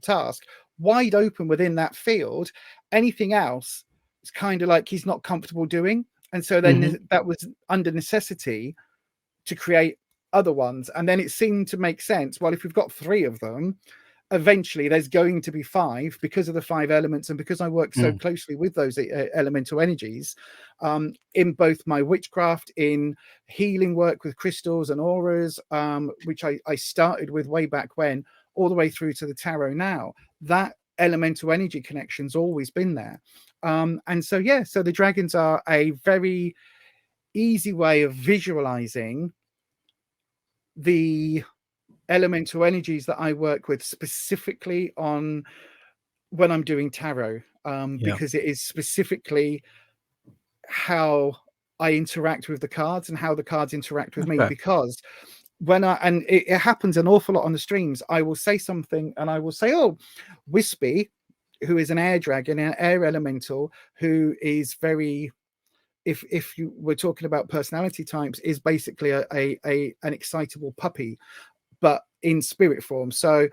task, wide open within that field, anything else is kind of like he's not comfortable doing. And so then that was under necessity to create other ones. And then it seemed to make sense, well, if we've got 3 of them, eventually there's going to be 5, because of the 5 elements, and because I work so closely with those elemental energies in both my witchcraft, in healing work with crystals and auras, which I started with way back when, all the way through to the tarot now. That elemental energy connection's always been there. And so so the dragons are a very easy way of visualizing the elemental energies that I work with, specifically on when I'm doing tarot, because it is specifically how I interact with the cards and how the cards interact with me. Because when it happens an awful lot on the streams, I will say something and I will say, oh, Wispy, who is an air dragon, an air elemental, who is very, if you were talking about personality types, is basically an excitable puppy, but in spirit form. So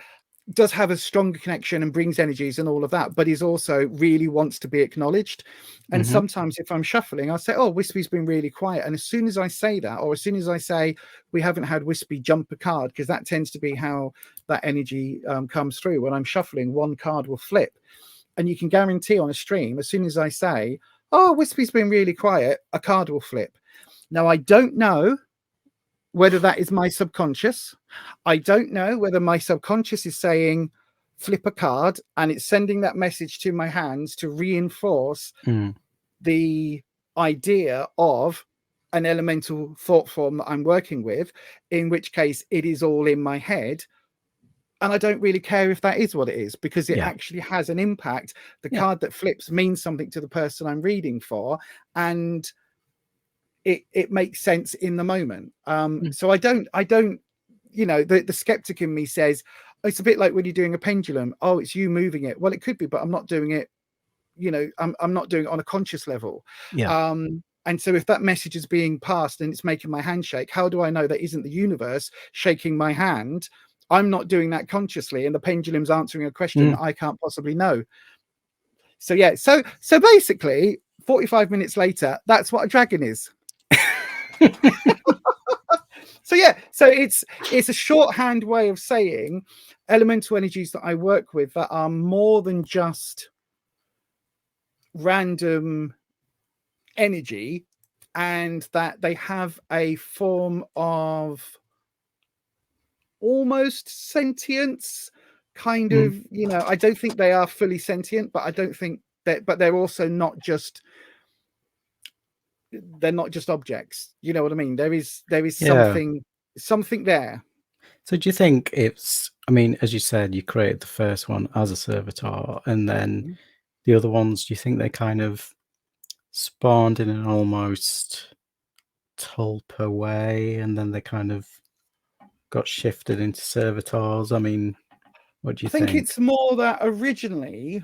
does have a stronger connection and brings energies and all of that, but he's also really wants to be acknowledged. And sometimes if I'm shuffling, I'll say, oh, Wispy's been really quiet. And as soon as I say that, or as soon as I say we haven't had Wispy jump a card, because that tends to be how that energy comes through. When I'm shuffling, one card will flip. And you can guarantee on a stream, as soon as I say, oh, Wispy's been really quiet, a card will flip. Now, I don't know whether that is my subconscious. I don't know whether my subconscious is saying flip a card and it's sending that message to my hands to reinforce the idea of an elemental thought form that I'm working with, in which case it is all in my head. And I don't really care if that is what it is, because it Yeah. actually has an impact. The Yeah. card that flips means something to the person I'm reading for, and it makes sense in the moment. So I don't, you know, the skeptic in me says, it's a bit like when you're doing a pendulum. Oh, it's you moving it. Well, it could be, but I'm not doing it, you know, I'm not doing it on a conscious level. Yeah. And so if that message is being passed and it's making my hand shake, how do I know that isn't the universe shaking my hand? I'm not doing that consciously, and the pendulum's answering a question that I can't possibly know. So yeah, so basically 45 minutes later, that's what a dragon is. So yeah, so it's a shorthand way of saying elemental energies that I work with that are more than just random energy, and that they have a form of almost sentience, kind of, you know. I don't think they are fully sentient, but I don't think that, but they're also not just, they're not just objects, you know what I mean? There is something there. So do you think it's, I mean, as you said, you created the first one as a servitor, and then the other ones, do you think they kind of spawned in an almost tulpa way, and then they kind of got shifted into servitors? I mean, what do you I think think? it's more that originally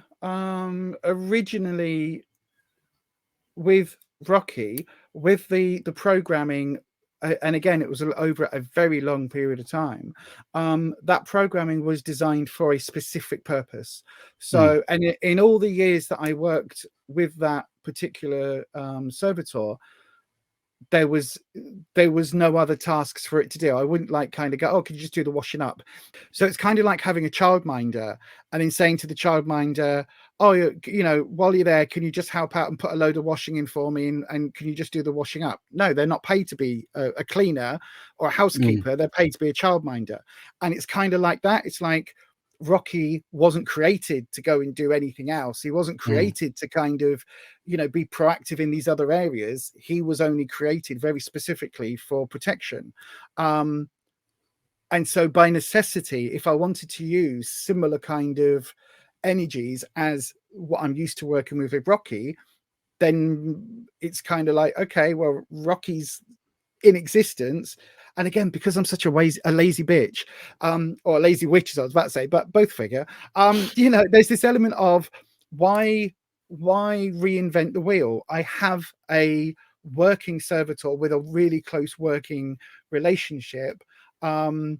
with Rocky, with the programming, and again, it was over a very long period of time. That programming was designed for a specific purpose. So, and in all the years that I worked with that particular servitor, there was no other tasks for it to do. I wouldn't like kind of go, oh, could you just do the washing up? So it's kind of like having a childminder and then saying to the childminder, oh, you know, while you're there, can you just help out and put a load of washing in for me, and can you just do the washing up? No, they're not paid to be a cleaner or a housekeeper. They're paid to be a childminder. And it's kind of like that. It's like Rocky wasn't created to go and do anything else. He wasn't created to kind of, you know, be proactive in these other areas. He was only created very specifically for protection. And so by necessity, if I wanted to use similar kind of energies as what I'm used to working with Rocky, then it's kind of like, okay, well, Rocky's in existence. And again, because I'm such a lazy bitch, or a lazy witch, as I was about to say, but both figure, you know, there's this element of why reinvent the wheel? I have a working servitor with a really close working relationship. Why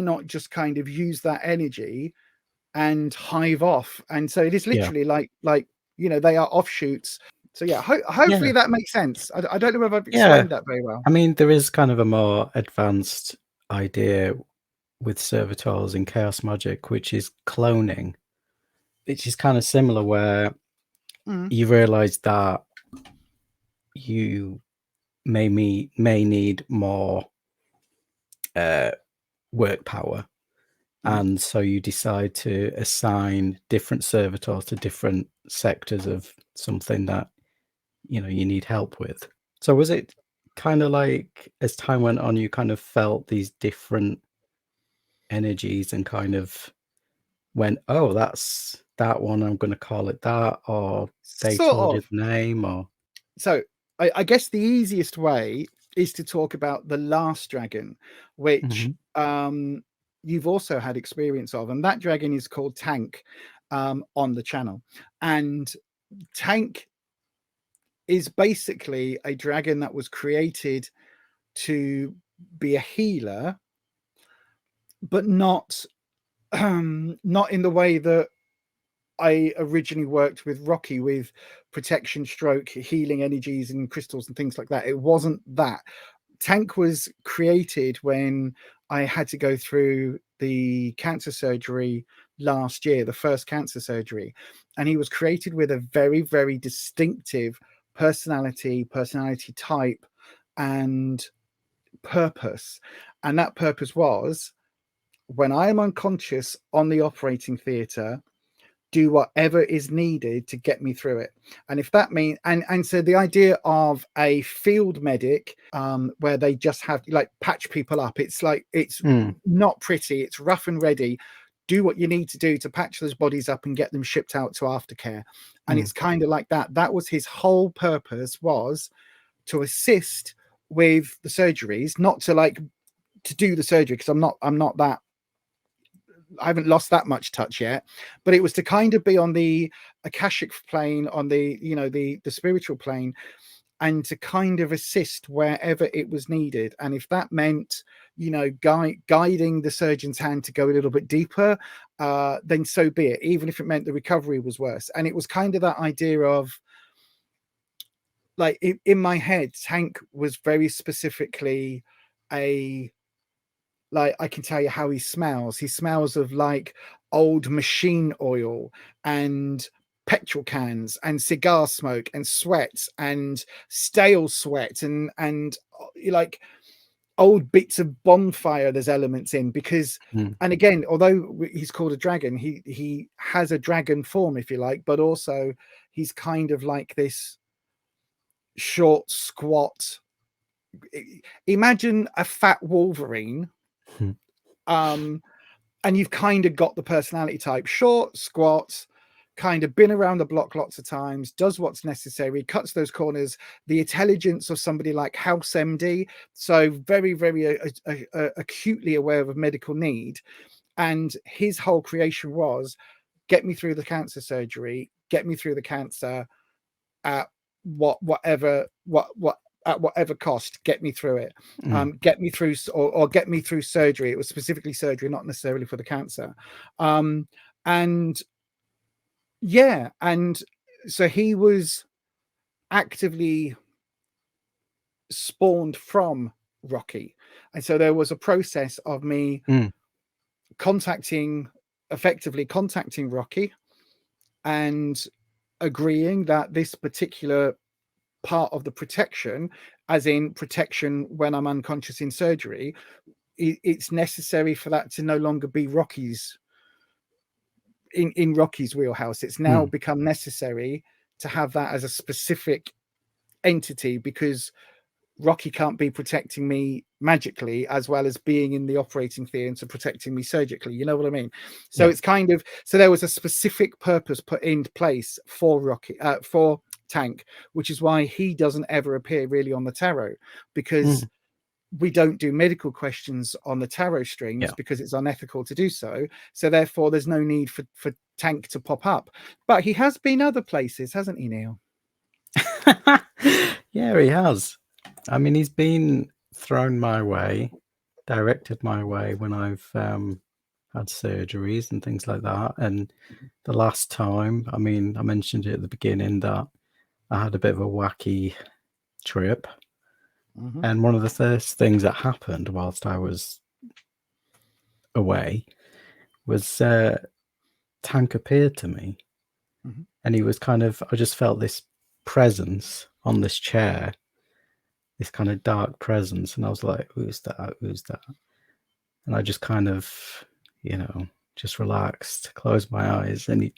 not just kind of use that energy and hive off? And so it is literally like, you know, they are offshoots. So yeah, hopefully that makes sense. I don't know if I've explained that very well. I mean, there is kind of a more advanced idea with servitors in chaos magic, which is cloning, which is kind of similar, where you realize that you may need more work power, and so you decide to assign different servitors to different sectors of something that, you know, you need help with. So was it kind of like, as time went on, you kind of felt these different energies and kind of went, oh, that's that one, I'm going to call it that, or they Sort told you of. the name? Or So I guess the easiest way is to talk about the last dragon, which you've also had experience of, and that dragon is called Tank on the channel. And Tank is basically a dragon that was created to be a healer, but not not in the way that I originally worked with Rocky, with protection, stroke, healing energies and crystals and things like that. It wasn't that. Tank was created when I had to go through the cancer surgery last year, the first cancer surgery. And he was created with a very, very distinctive personality type and purpose. And that purpose was, when I am unconscious on the operating theatre, do whatever is needed to get me through it. And if that means, and so the idea of a field medic, where they just have like patch people up, it's like, it's not pretty, it's rough and ready. Do what you need to do to patch those bodies up and get them shipped out to aftercare. And it's kind of like that. That was his whole purpose, was to assist with the surgeries, not to like to do the surgery, because I'm not that, I haven't lost that much touch yet, but it was to kind of be on the Akashic plane, on the, you know, the spiritual plane, and to kind of assist wherever it was needed. And if that meant, you know, guiding the surgeon's hand to go a little bit deeper, then so be it, even if it meant the recovery was worse. And it was kind of that idea of, like, in my head, Tank was very specifically like, I can tell you how he smells. He smells of like old machine oil and petrol cans and cigar smoke and sweat and stale sweat and like old bits of bonfire there's elements in, because and again, although he's called a dragon, he has a dragon form, if you like, but also he's kind of like this short, squat, imagine a fat Wolverine, and you've kind of got the personality type: short, squat, kind of been around the block lots of times, does what's necessary, cuts those corners, the intelligence of somebody like House MD, so very, very acutely aware of medical need. And his whole creation was, get me through the cancer surgery, get me through the cancer at whatever cost, get me through it. Get me through, or get me through surgery. It was specifically surgery, not necessarily for the cancer. And yeah, and so he was actively spawned from Rocky. And so there was a process of me effectively contacting Rocky and agreeing that this particular part of the protection, as in protection when I'm unconscious in surgery, it's necessary for that to no longer be Rocky's in Rocky's wheelhouse. It's now become necessary to have that as a specific entity, because Rocky can't be protecting me magically as well as being in the operating theatre protecting me surgically. You know what I mean? So it's kind of, so there was a specific purpose put in place for Rocky, for Tank, which is why he doesn't ever appear really on the tarot, because we don't do medical questions on the tarot streams because it's unethical to do so. So therefore there's no need for Tank to pop up. But he has been other places, hasn't he, Neil? Yeah, he has. I mean, he's been thrown my way, directed my way when I've had surgeries and things like that. And the last time, I mean, I mentioned it at the beginning that I had a bit of a wacky trip. And one of the first things that happened whilst I was away was Tank appeared to me. And he was kind of, I just felt this presence on this chair, this kind of dark presence. And I was like, who's that? Who's that? And I just kind of, you know, just relaxed, closed my eyes, and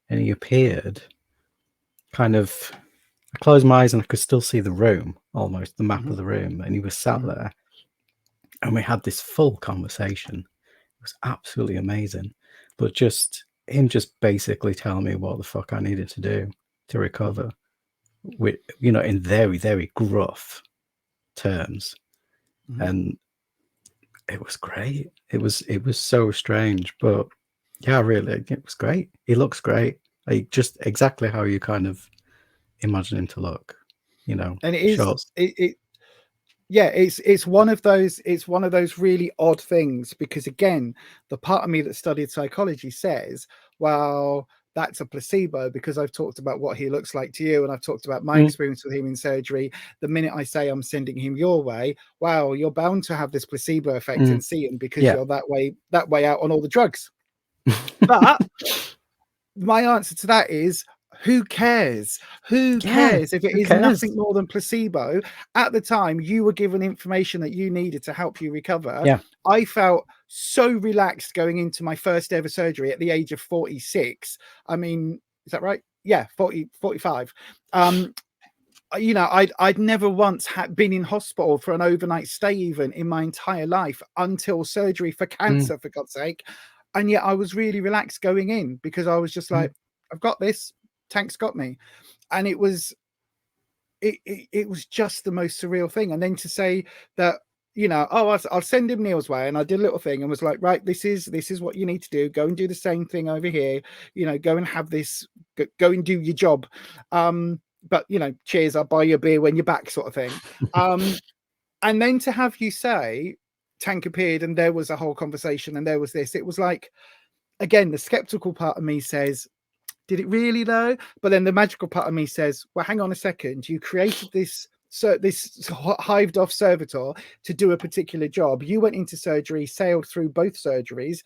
he appeared kind of, I closed my eyes and I could still see the room, almost the map of the room. And he was sat there and we had this full conversation. It was absolutely amazing. But just him just basically telling me what the fuck I needed to do to recover, with, you know, in very, very gruff terms. And it was great. It was so strange, but yeah, really, it was great. He looks great. Like just exactly how you kind of imagine him to look, you know. And it is it's one of those really odd things, because again, the part of me that studied psychology says, well, that's a placebo, because I've talked about what he looks like to you, and I've talked about my experience with him in surgery. The minute I say I'm sending him your way, wow, you're bound to have this placebo effect and see him, because you're that way out on all the drugs. But my answer to that is, who cares? Who cares if it who is cares? nothing more than placebo? At the time, you were given information that you needed to help you recover. Yeah. I felt so relaxed going into my first ever surgery at the age of 46. I mean, is that right? Yeah, 45. You know, I'd never once been in hospital for an overnight stay even in my entire life until surgery for cancer, for God's sake. And yet I was really relaxed going in because I was just like, I've got this. Tank's got me. And it was just the most surreal thing. And then to say that, you know, oh, I'll send him Neil's way, and I did a little thing and was like, right, this is what you need to do. Go and do the same thing over here. You know, go and have this. Go and do your job. But you know, cheers, I'll buy you a beer when you're back, sort of thing. And then to have you say, Tank appeared, and there was a whole conversation, and there was this. It was like, again, the skeptical part of me says, did it really though? But then the magical part of me says, well, hang on a second. You created this hived off servitor to do a particular job. You went into surgery, sailed through both surgeries.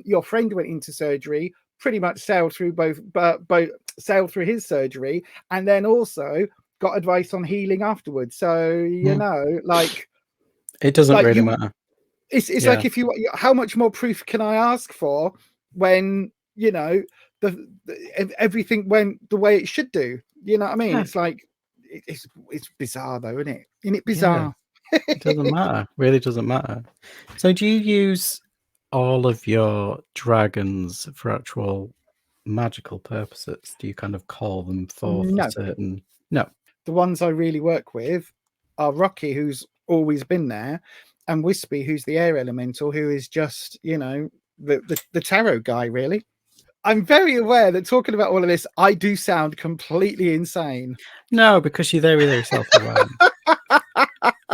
Your friend went into surgery, pretty much sailed through sailed through his surgery, and then also got advice on healing afterwards. So, you know, like, it doesn't really matter. It's like, if you, how much more proof can I ask for when, you know, everything went the way it should do? You know what I mean? It's like, it's bizarre though, isn't it? Isn't it bizarre? It doesn't matter. Really doesn't matter. So do you use all of your dragons for actual magical purposes? Do you kind of call them forth a certain... No. The ones I really work with are Rocky, who's always been there, and Wispy, who's the air elemental, who is just, you know, the tarot guy, really. I'm very aware that talking about all of this, I do sound completely insane. No, because you're very, very self-aware.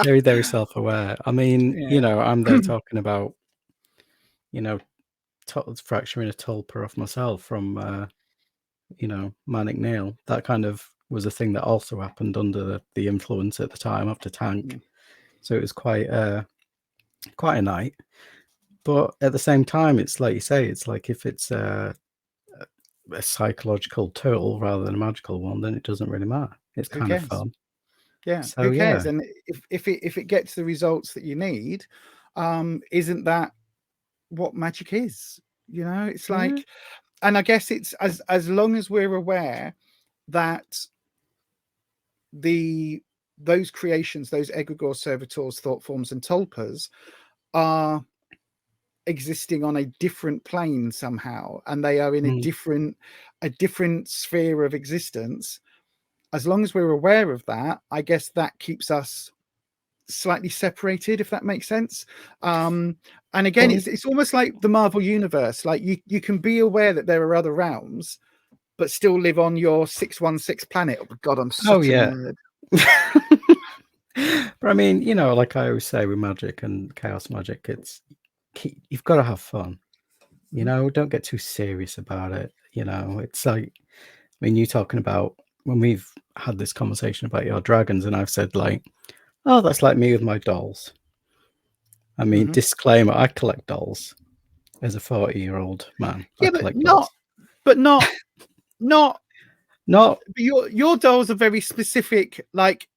Very, very self-aware. I mean, you know, I'm there talking about, you know, fracturing a tulpa off myself from, you know, Manic Neil. That kind of was a thing that also happened under the influence at the time after Tank. So it was quite a night. But at the same time, it's like you say, it's like if it's a psychological tool rather than a magical one, then it doesn't really matter. It's kind of fun. Yeah, so, who cares? And if it gets the results that you need, isn't that what magic is? You know, it's like, and I guess it's as long as we're aware that those creations, those egregores, servitors, thought forms, and tulpas are existing on a different plane somehow, and they are in a different sphere of existence. As long as we're aware of that, I guess that keeps us slightly separated, if that makes sense. And again, it's almost like the Marvel universe. Like you can be aware that there are other realms, but still live on your 616 planet. Oh God, I'm such a nerd. But I mean, you know, like I always say with magic and chaos magic, you've got to have fun. You know, don't get too serious about it. You know, it's like, I mean, you talking about when we've had this conversation about your dragons, and I've said like, oh, that's like me with my dolls. I mean, disclaimer: I collect dolls as a 40-year-old man. Yeah, but not. Your dolls are very specific, like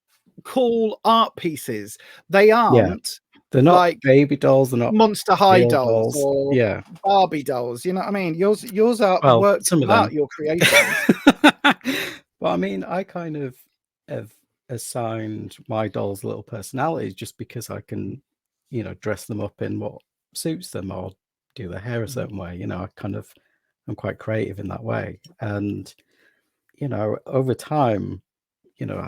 cool art pieces. They aren't. They're not like baby dolls. They're not Monster High dolls or Barbie dolls. You know what I mean? Yours are works of art, your creations. But I mean, I kind of have assigned my dolls little personalities just because I can, you know, dress them up in what suits them or do their hair a certain way. You know, I'm quite creative in that way. And, you know, over time, you know,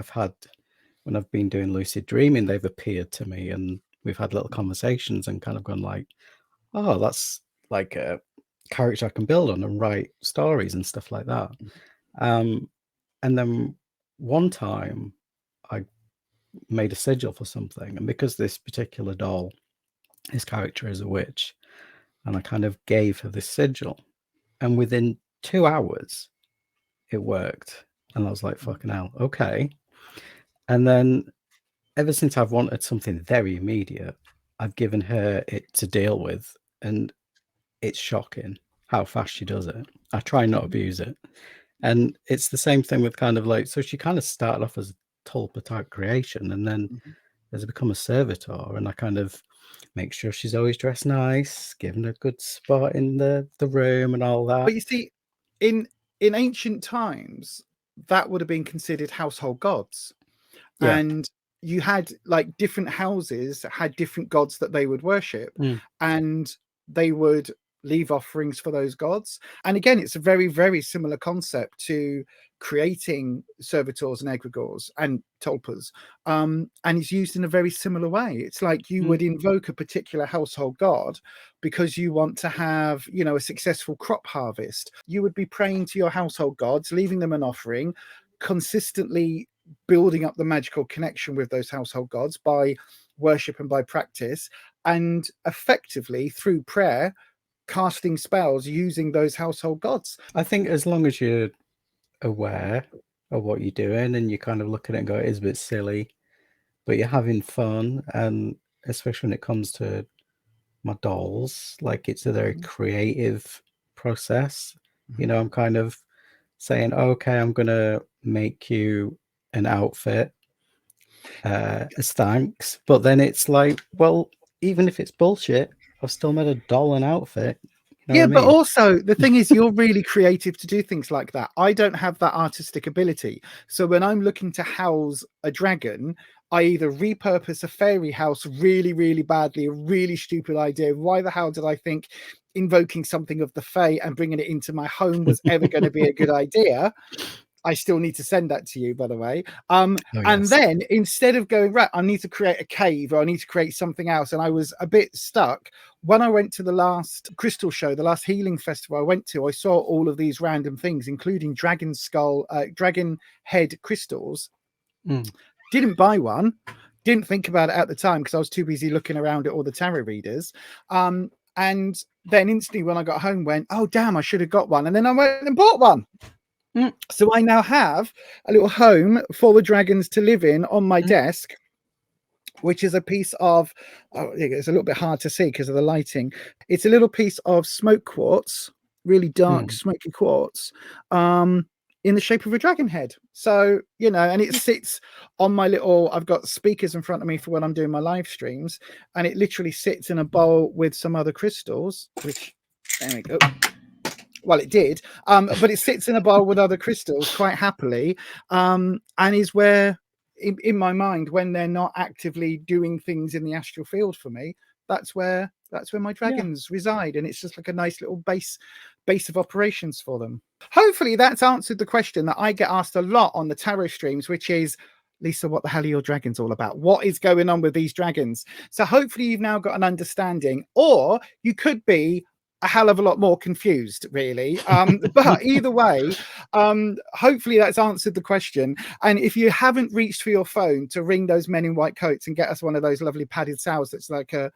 when I've been doing lucid dreaming, they've appeared to me and we've had little conversations and kind of gone like, oh, that's like a character I can build on and write stories and stuff like that. And then one time I made a sigil for something, and because this particular doll, his character is a witch, and I kind of gave her this sigil, and within 2 hours it worked, and I was like, fucking hell, okay. And then ever since I've wanted something very immediate, I've given her it to deal with, and it's shocking how fast she does it. I try not to abuse it. And it's the same thing with kind of like, so she kind of started off as a Tulpa type creation, and then has become a servitor, and I kind of make sure she's always dressed nice, giving her a good spot in the room and all that. But you see, in ancient times, that would have been considered household gods. Yeah. And you had like different houses had different gods that they would worship, and they would leave offerings for those gods. And again, it's a very, very similar concept to creating servitors and egregores and tulpas, and it's used in a very similar way. It's like you would invoke a particular household god because you want to have, you know, a successful crop harvest. You would be praying to your household gods, leaving them an offering, consistently building up the magical connection with those household gods by worship and by practice, and effectively through prayer casting spells using those household gods. I think as long as you're aware of what you're doing and you kind of look at it and go, it is a bit silly, but you're having fun, and especially when it comes to my dolls, like it's a very creative process. You know, I'm kind of saying, okay, I'm gonna make you an outfit as thanks, but then it's like, well, even if it's bullshit, I've still made a doll an outfit. You know Yeah, what I but mean? also the thing is, you're really creative to do things like that. I don't have that artistic ability. So when I'm looking to house a dragon, I either repurpose a fairy house really, really badly, a really stupid idea. Why the hell did I think invoking something of the fae and bringing it into my home was ever going to be a good idea? I still need to send that to you, by the way. And then instead of going, right, I need to create a cave, or I need to create something else, and I was a bit stuck. When I went to the last crystal show, the last healing festival I went to, I saw all of these random things, including dragon skull, dragon head crystals. Didn't buy one. Didn't think about it at the time because I was too busy looking around at all the tarot readers. And then instantly when I got home, went, oh, damn, I should have got one. And then I went and bought one. So I now have a little home for the dragons to live in on my desk, which is a piece of, it's a little bit hard to see because of the lighting. It's a little piece of smoke quartz, really dark smoky quartz, in the shape of a dragon head. So, you know, and it sits on my little, I've got speakers in front of me for when I'm doing my live streams, and it literally sits in a bowl with some other crystals, which, there we go. Well, it did, but it sits in a bowl with other crystals quite happily, and is where, in my mind, when they're not actively doing things in the astral field for me, that's where my dragons reside, and it's just like a nice little base of operations for them. Hopefully, that's answered the question that I get asked a lot on the tarot streams, which is, Lisa, what the hell are your dragons all about? What is going on with these dragons? So hopefully you've now got an understanding, or you could be a hell of a lot more confused, really. But either way, hopefully that's answered the question. And if you haven't reached for your phone to ring those men in white coats and get us one of those lovely padded sails that's like an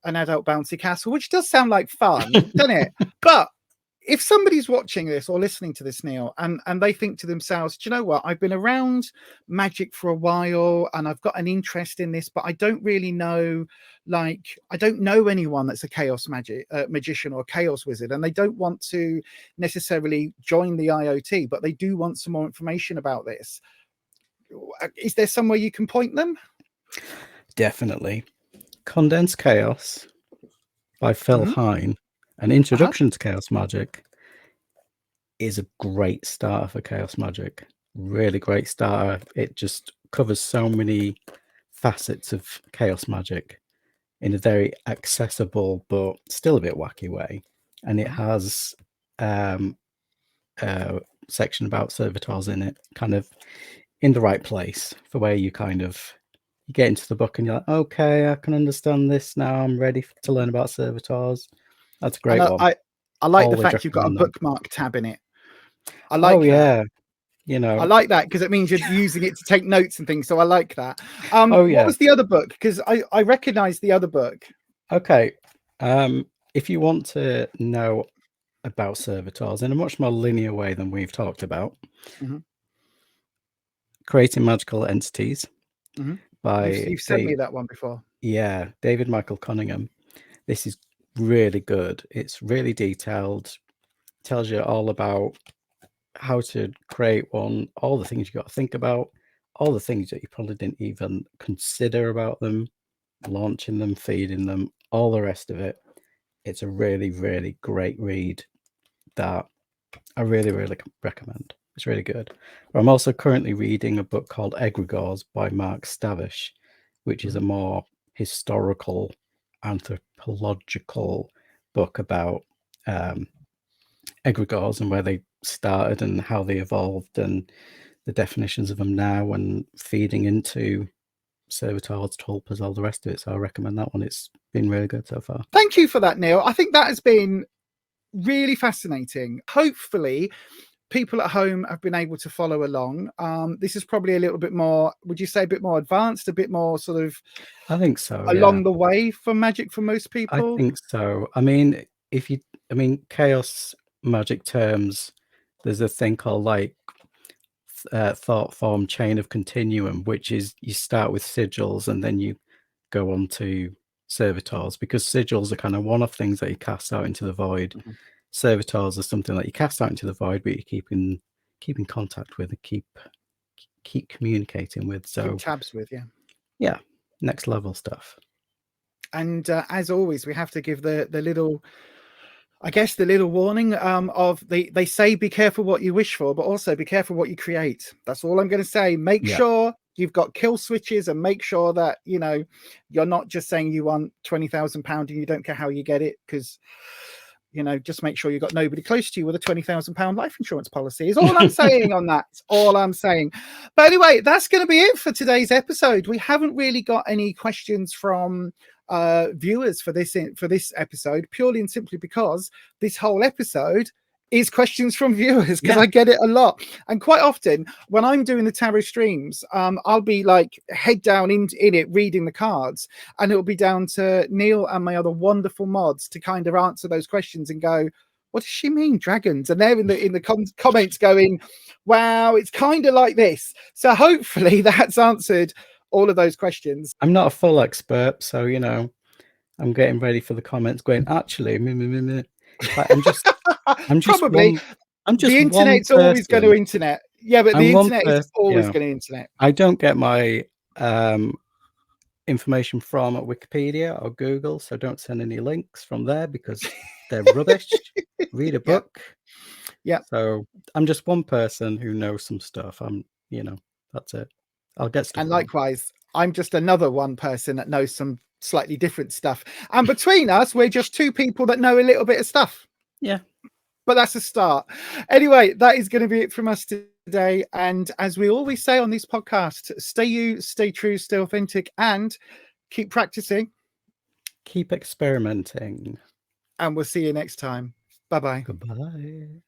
adult bouncy castle, which does sound like fun, doesn't it? But if somebody's watching this or listening to this, Neil, and they think to themselves, do you know what? I've been around magic for a while and I've got an interest in this, but I don't really know, like, I don't know anyone that's a chaos magician or a chaos wizard, and they don't want to necessarily join the IoT, but they do want some more information about this. Is there somewhere you can point them? Definitely. Condensed Chaos by Phil Hine, an introduction to chaos magic, is a great starter for chaos magic. Really great starter. It just covers so many facets of chaos magic in a very accessible but still a bit wacky way. And it has a section about servitors in it, kind of in the right place for where you kind of, you get into the book and you're like, okay, I can understand this now. I'm ready to learn about servitors. That's a great one. I like the fact you've got a bookmark tab in it. I like that. Yeah. You know, I like that because it means you're using it to take notes and things. So I like that. What was the other book? Because I recognize the other book. Okay. If you want to know about servitors in a much more linear way than we've talked about, Creating Magical Entities by you've sent me that one before. Yeah, David Michael Cunningham. This is really good. It's really detailed. Tells you all about how to create one, all the things you got to think about, all the things that you probably didn't even consider about them, launching them, feeding them, all the rest of it. It's a really, really great read that I really, really recommend. It's really good. I'm also currently reading a book called Egregores by Mark Stavish, which is a more historical, anthropological book about egregores and where they started and how they evolved and the definitions of them now and feeding into servitors, tulpas, all the rest of it. So I recommend that one. It's been really good so far. Thank you for that, Neil. I think that has been really fascinating. Hopefully people at home have been able to follow along. This is probably a little bit more, would you say a bit more advanced, a bit more sort of, I think so, along the way for magic for most people? I think so. I mean, chaos magic terms, there's a thing called like thought form chain of continuum, which is you start with sigils and then you go on to servitors, because sigils are kind of one-off things that you cast out into the void. Servitors are something that you cast out into the void, but you keep in contact with and keep communicating with. So keep tabs with, yeah, next level stuff. And as always, we have to give the little, I guess, the little warning of they say be careful what you wish for, but also be careful what you create. That's all I'm going to say. Make sure you've got kill switches, and make sure that, you know, you're not just saying you want £20,000 and you don't care how you get it, because, you know, just make sure you've got nobody close to you with a £20,000 life insurance policy is all I'm saying on that. All I'm saying. But anyway, that's going to be it for today's episode. We haven't really got any questions from viewers for this episode, purely and simply because this whole episode is questions from viewers, because I get it a lot. And quite often when I'm doing the tarot streams, I'll be like head down in it reading the cards, and it'll be down to Neil and my other wonderful mods to kind of answer those questions and go, what does she mean, dragons? And they're in the comments going, wow, it's kind of like this. So hopefully that's answered all of those questions. I'm not a full expert, so, you know, I'm getting ready for the comments going, actually, I'm just probably the internet's always going to internet. Yeah, but the internet is always going to internet. I don't get my information from Wikipedia or Google, so don't send any links from there because they're rubbish. Read a book. Yeah. So I'm just one person who knows some stuff. You know, that's it. I'll get stuff. And likewise, I'm just another one person that knows some slightly different stuff. And between us, we're just two people that know a little bit of stuff. Yeah. But that's a start. Anyway, that is going to be it from us today. And as we always say on this podcast, stay you, stay true, stay authentic, and keep practicing. Keep experimenting. And we'll see you next time. Bye-bye. Goodbye.